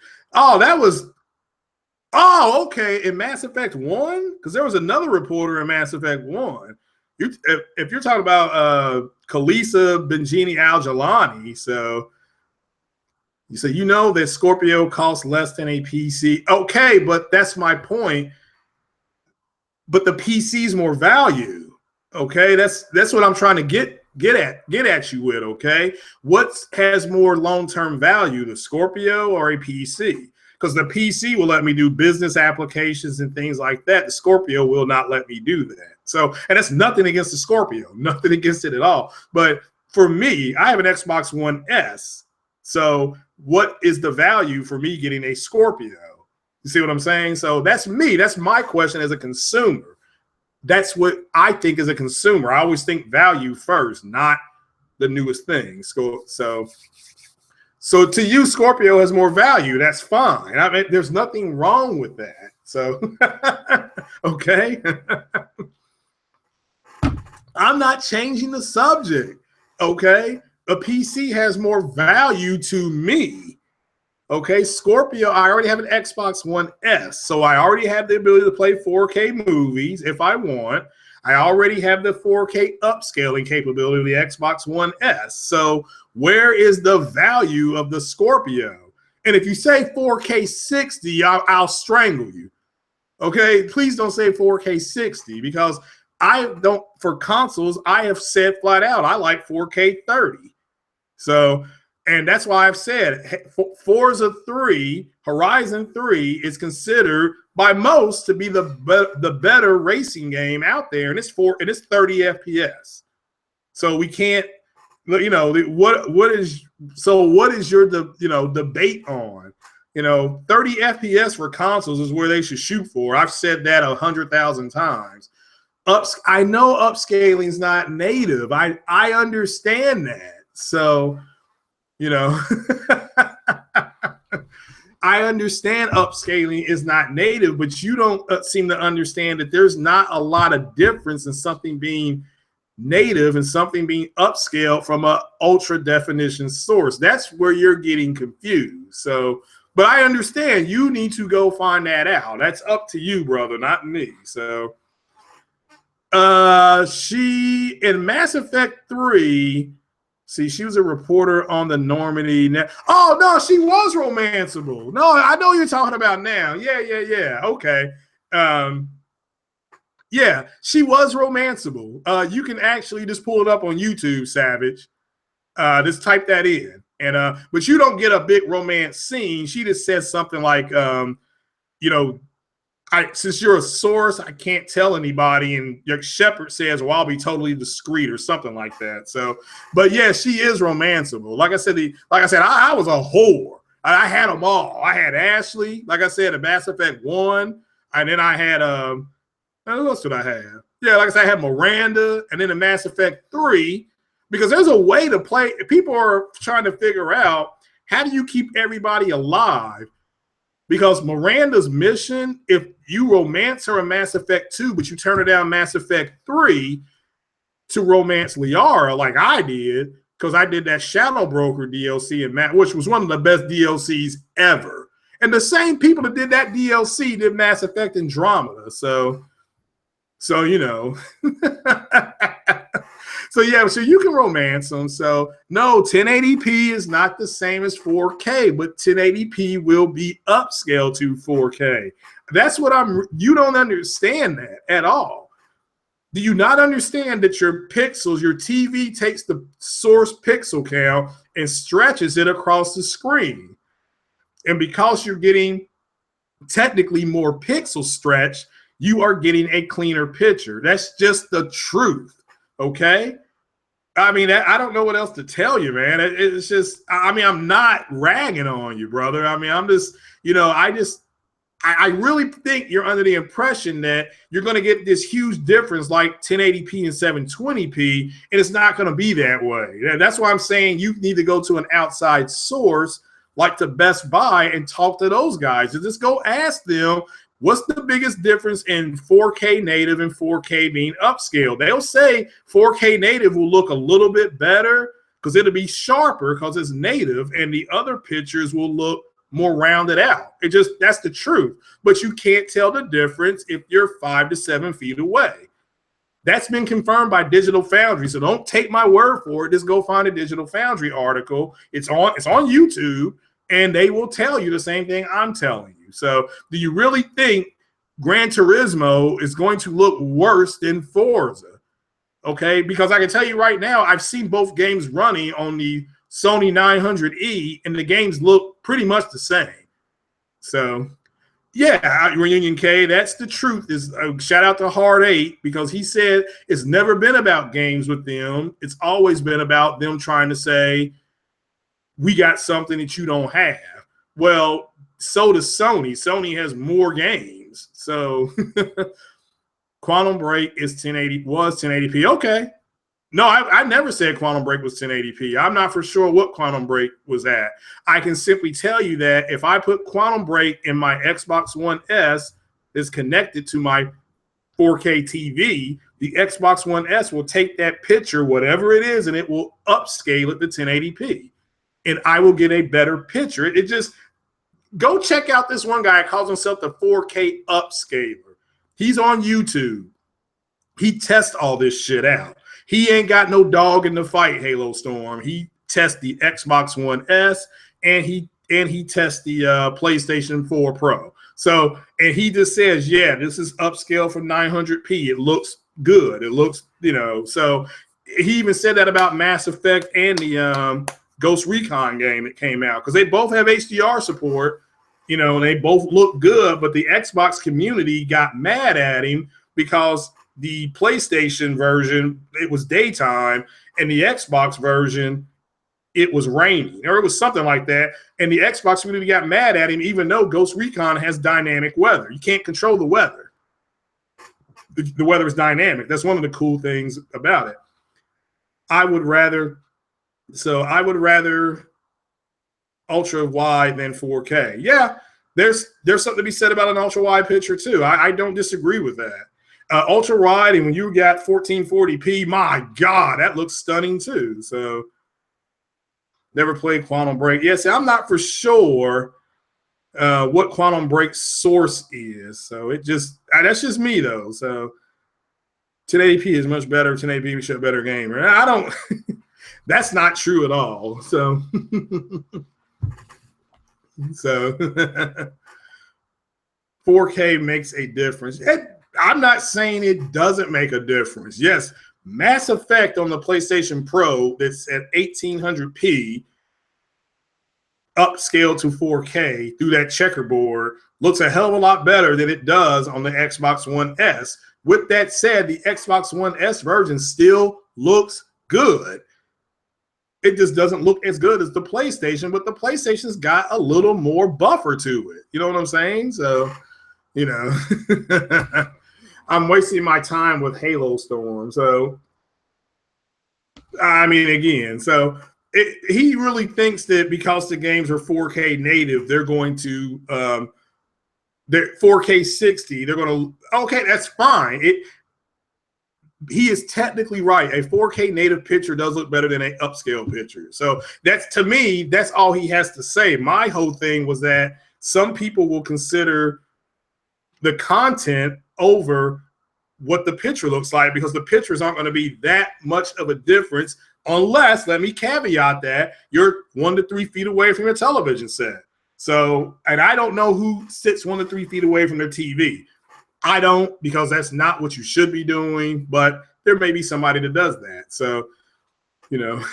Speaker 1: Okay. In Mass Effect 1? Because there was another reporter in Mass Effect 1. If you're talking about Kalisa Benjini Al-Jalani, so that Scorpio costs less than a PC. Okay, but that's my point. But the PC's more value. Okay, that's what I'm trying to get at you with. Okay, what has more long-term value, the Scorpio or a PC? Because the PC will let me do business applications and things like that. The Scorpio will not let me do that. So, and that's nothing against the Scorpio, nothing against it at all. But for me, I have an Xbox One S. So what is the value for me getting a Scorpio? You see what I'm saying? So that's me. That's my question as a consumer. That's what I think as a consumer. I always think value first, not the newest thing. So to you, Scorpio has more value. That's fine. There's nothing wrong with that. So, okay. I'm not changing the subject. Okay. A PC has more value to me. Okay. Scorpio, I already have an Xbox One S. So I already have the ability to play 4K movies if I want. I already have the 4K upscaling capability of the Xbox One S. So where is the value of the Scorpio? And if you say 4K 60, I'll strangle you. Okay, please don't say 4K 60, because for consoles, I have said flat out, I like 4K 30. So, and that's why I've said Forza 3, Horizon 3 is considered by most to be the better racing game out there, and it's 30 FPS. So we can't, what is your debate on? You know, 30 FPS for consoles is where they should shoot for. I've said that 100,000 times. I know upscaling is not native. I understand that. So, you know, I understand upscaling is not native, but you don't seem to understand that there's not a lot of difference in something being native and something being upscaled from a ultra definition source. That's where you're getting confused. So, but I understand you need to go find that out. That's up to you, brother, not me. So, she in Mass Effect 3, see, she was a reporter on the Normandy. Oh no, she was romanceable. No, I know you're talking about now. Yeah. Okay. Yeah, she was romanceable. You can actually just pull it up on YouTube, Savage. Just type that in. And but you don't get a big romance scene. She just says something like, you know, since you're a source, I can't tell anybody. And your Shepard says, well, I'll be totally discreet or something like that. So, but yeah, she is romanceable. Like I said, I was a whore. I had them all. I had Ashley, like I said, in Mass Effect 1. And then I had, who else did I have? Yeah, like I said, I had Miranda. And then in Mass Effect 3, because there's a way to play. People are trying to figure out, how do you keep everybody alive? Because Miranda's mission, if you romance her in Mass Effect 2, but you turn her down Mass Effect 3 to romance Liara, like I did, because I did that Shadow Broker DLC, which was one of the best DLCs ever. And the same people that did that DLC did Mass Effect Andromeda. So you know. So yeah, so you can romance them. So no, 1080p is not the same as 4K, but 1080p will be upscaled to 4K. That's what you don't understand that at all. Do you not understand that your pixels, your TV takes the source pixel count and stretches it across the screen? And because you're getting technically more pixel stretch, you are getting a cleaner picture. That's just the truth. Okay. I mean, I don't know what else to tell you, man. It's just, I mean, I'm not ragging on you, brother. I mean, I'm just, you know, I really think you're under the impression that you're going to get this huge difference like 1080p and 720p, and it's not going to be that way. That's why I'm saying you need to go to an outside source like to Best Buy and talk to those guys and just go ask them, what's the biggest difference in 4K native and 4K being upscaled? They'll say 4K native will look a little bit better because it'll be sharper because it's native, and the other pictures will look more rounded out. That's the truth. But you can't tell the difference if you're 5 to 7 feet away. That's been confirmed by Digital Foundry. So don't take my word for it. Just go find a Digital Foundry article. It's on YouTube, and they will tell you the same thing I'm telling you. So do you really think Gran Turismo is going to look worse than Forza? Okay, because I can tell you right now, I've seen both games running on the Sony 900E, and the games look pretty much the same. So, yeah, Reunion K, that's the truth. Is shout out to Hard 8, because he said it's never been about games with them. It's always been about them trying to say, we got something that you don't have. Well, so does Sony. Sony has more games. So Quantum Break was 1080p. Okay. No, I never said Quantum Break was 1080p. I'm not for sure what Quantum Break was at. I can simply tell you that if I put Quantum Break in my Xbox One S is connected to my 4K TV, the Xbox One S will take that picture, whatever it is, and it will upscale it to 1080p. And I will get a better picture. It just, go check out this one guy who calls himself the 4K upscaler. He's on YouTube. He tests all this shit out. He ain't got no dog in the fight, Halo Storm. He tests the Xbox One S, and he tests the PlayStation 4 Pro. So, and he just says, yeah, this is upscale from 900p. It looks good. It looks, you know, so he even said that about Mass Effect and the Ghost Recon game that came out, because they both have HDR support, you know, and they both look good, but the Xbox community got mad at him because the PlayStation version, it was daytime, and the Xbox version, it was raining, or it was something like that. And the Xbox community got mad at him, even though Ghost Recon has dynamic weather. You can't control the weather. The weather is dynamic. That's one of the cool things about it. I would rather ultra wide than 4K. Yeah, there's something to be said about an ultra wide picture too. I don't disagree with that. Ultra wide, and when you got 1440p, my God, that looks stunning too. So never played Quantum Break. Yes, I'm not for sure what Quantum Break's source is. So that's just me though. So 1080p is much better. 1080p makes you a better gamer. I don't. That's not true at all. So, 4K makes a difference. I'm not saying it doesn't make a difference. Yes, Mass Effect on the PlayStation Pro that's at 1800p upscaled to 4K through that checkerboard looks a hell of a lot better than it does on the Xbox One S. With that said, the Xbox One S version still looks good. It just doesn't look as good as the PlayStation, but the PlayStation's got a little more buffer to it. You know what I'm saying? So, you know, I'm wasting my time with Halo Storm. So, I mean, again, so he really thinks that because the games are 4K native, they're going to, they're 4K 60. They're going to, okay, that's fine. He is technically right. A 4K native picture does look better than an upscale picture. So that's, to me, that's all he has to say. My whole thing was that some people will consider the content over what the picture looks like because the pictures aren't going to be that much of a difference unless, let me caveat that, you're 1 to 3 feet away from your television set. So, and I don't know who sits 1 to 3 feet away from their TV. I don't, because that's not what you should be doing, but there may be somebody that does that. So, you know.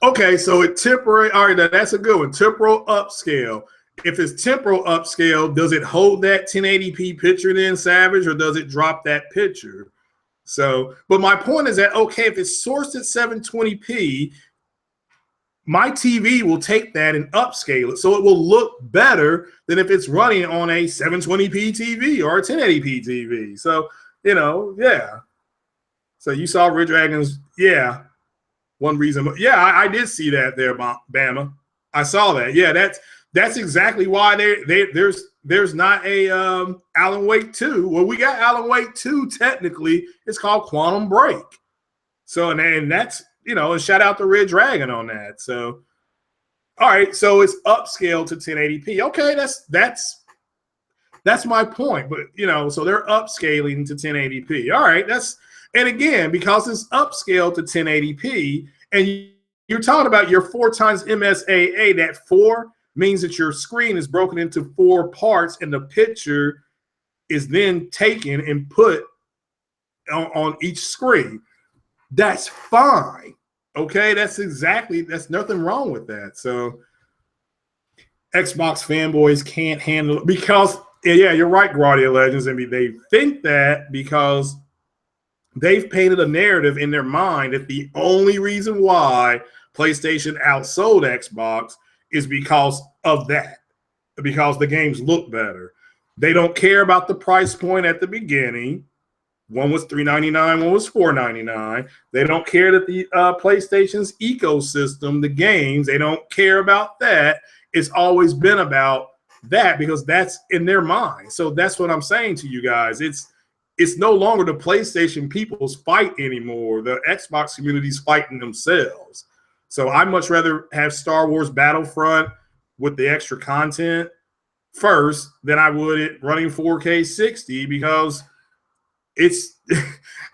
Speaker 1: Okay, so it temporary, all right, that's a good one. Temporal upscale. If it's temporal upscale, does it hold that 1080p picture then, Savage, or does it drop that picture? So, but my point is that, okay, if it's sourced at 720p, my TV will take that and upscale it so it will look better than if it's running on a 720p TV or a 1080p TV. So, you know, yeah. So you saw Red Dragons, yeah. One reason, yeah, I did see that there, Bama. I saw that. Yeah, that's exactly why there's not a Alan Wake 2. Well, we got Alan Wake 2 technically. It's called Quantum Break. So and that's, you know, and shout out to Red Dragon on that. So, all right, so it's upscaled to 1080p. Okay, that's my point. But, you know, so they're upscaling to 1080p. All right, and again, because it's upscaled to 1080p, and you're talking about your 4 times MSAA, that 4 means that your screen is broken into 4 parts, and the picture is then taken and put on each screen. That's fine. Okay, that's nothing wrong with that. So Xbox fanboys can't handle it because, yeah, you're right, Guardia Legends. I mean, they think that because they've painted a narrative in their mind that the only reason why PlayStation outsold Xbox is because of that, because the games look better. They don't care about the price point at the beginning. One was $399, one was $499. They don't care that the PlayStation's ecosystem, the games, they don't care about that. It's always been about that because that's in their mind. So that's what I'm saying to you guys. It's no longer the PlayStation people's fight anymore. The Xbox community's fighting themselves. So I'd much rather have Star Wars Battlefront with the extra content first than I would it running 4K 60 because it's,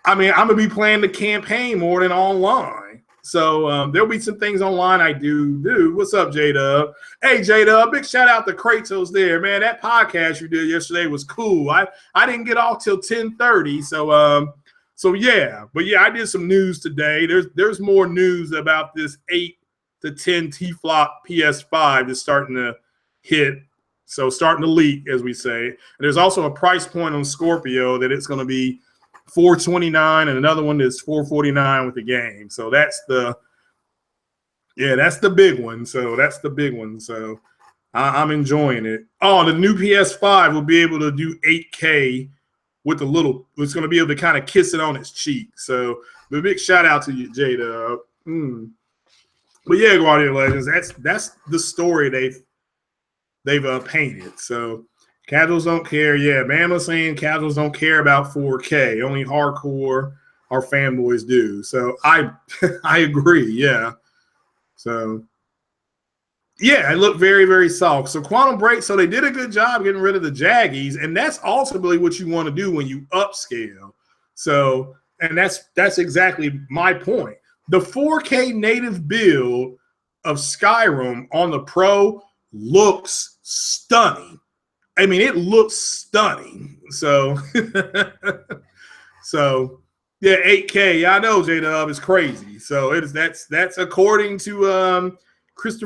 Speaker 1: I mean, I'm going to be playing the campaign more than online. So there'll be some things online I do. What's up, J-Dub? Hey, J-Dub, big shout out to Kratos there, man. That podcast you did yesterday was cool. I didn't get off till 10:30. So yeah. But yeah, I did some news today. There's more news about this 8 to 10 T-flop PS5 that's starting to hit. So starting to leak, as we say. And there's also a price point on Scorpio that it's going to be $429 and another one that's $449 with the game. So that's the big one. So that's the big one. So I'm enjoying it. Oh, the new PS5 will be able to do 8K with the little. It's going to be able to kind of kiss it on its cheek. So the big shout out to you, Jada. But yeah, Guardian Legends. That's the story they've painted. So casuals don't care. Yeah, man was saying casuals don't care about 4K. Only hardcore our fanboys do. So I agree. Yeah. So. Yeah, it looked very, very soft. So Quantum Break, so they did a good job getting rid of the jaggies, and that's ultimately what you want to do when you upscale. So, and that's exactly my point. The 4K native build of Skyrim on the Pro looks stunning. I mean, it looks stunning. So, so yeah, 8K. I know J-Dub is crazy. So that's according to Chris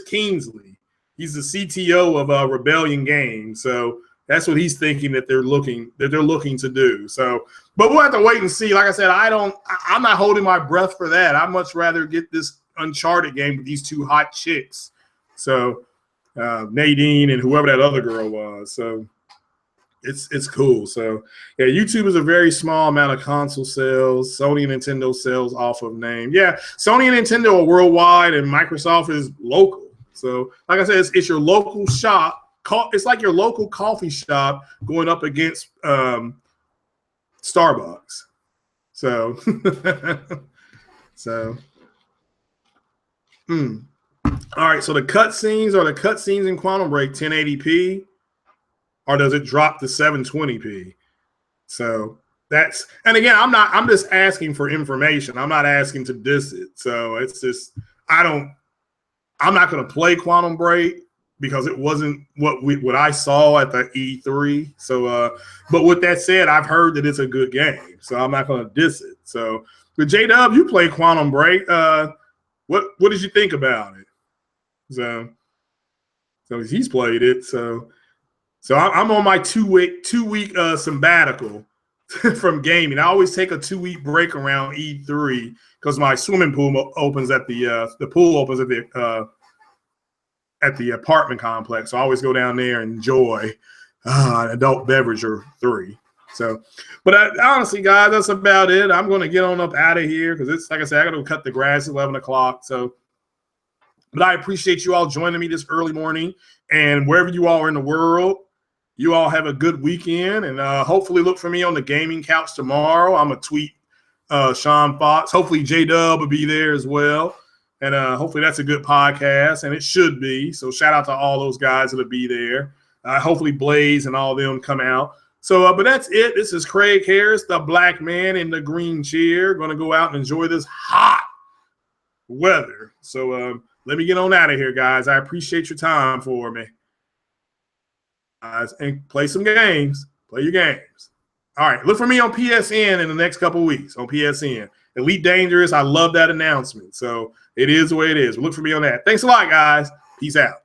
Speaker 1: Kingsley. He's the CTO of Rebellion Games. So that's what he's thinking that they're looking to do. So, but we'll have to wait and see. Like I said, I'm not holding my breath for that. I'd much rather get this Uncharted game with these two hot chicks. So Nadine and whoever that other girl was. So it's cool. So yeah, YouTube is a very small amount of console sales. Sony and Nintendo sales off of name. Yeah, Sony and Nintendo are worldwide, and Microsoft is local. So like I said, it's your local shop. It's like your local coffee shop going up against Starbucks. So all right. So the cutscenes in Quantum Break 1080p. Or does it drop to 720p? So that's, and again, I'm just asking for information. I'm not asking to diss it. So it's just, I'm not going to play Quantum Break because it wasn't what I saw at the E3. So, but with that said, I've heard that it's a good game. So I'm not going to diss it. So, but J-Dub, you played Quantum Break. What did you think about it? So he's played it. So I'm on my two week sabbatical from gaming. I always take a 2-week break around E3 because my swimming pool opens at the pool opens at the apartment complex. So I always go down there and enjoy an adult beverage or 3. So, but honestly, guys, that's about it. I'm going to get on up out of here because it's like I said, I got to cut the grass at 11 o'clock. So, but I appreciate you all joining me this early morning, and wherever you all are in the world. You all have a good weekend, and hopefully look for me on the gaming couch tomorrow. I'm going to tweet Sean Fox. Hopefully J-Dub will be there as well, and hopefully that's a good podcast, and it should be. So shout out to all those guys that'll be there. Hopefully Blaze and all of them come out. So, but that's it. This is Craig Harris, the black man in the green chair, going to go out and enjoy this hot weather. So let me get on out of here, guys. I appreciate your time for me. And play some games. Play your games. All right. Look for me on PSN in the next couple of weeks on PSN. Elite Dangerous. I love that announcement. So it is the way it is. Look for me on that. Thanks a lot, guys. Peace out.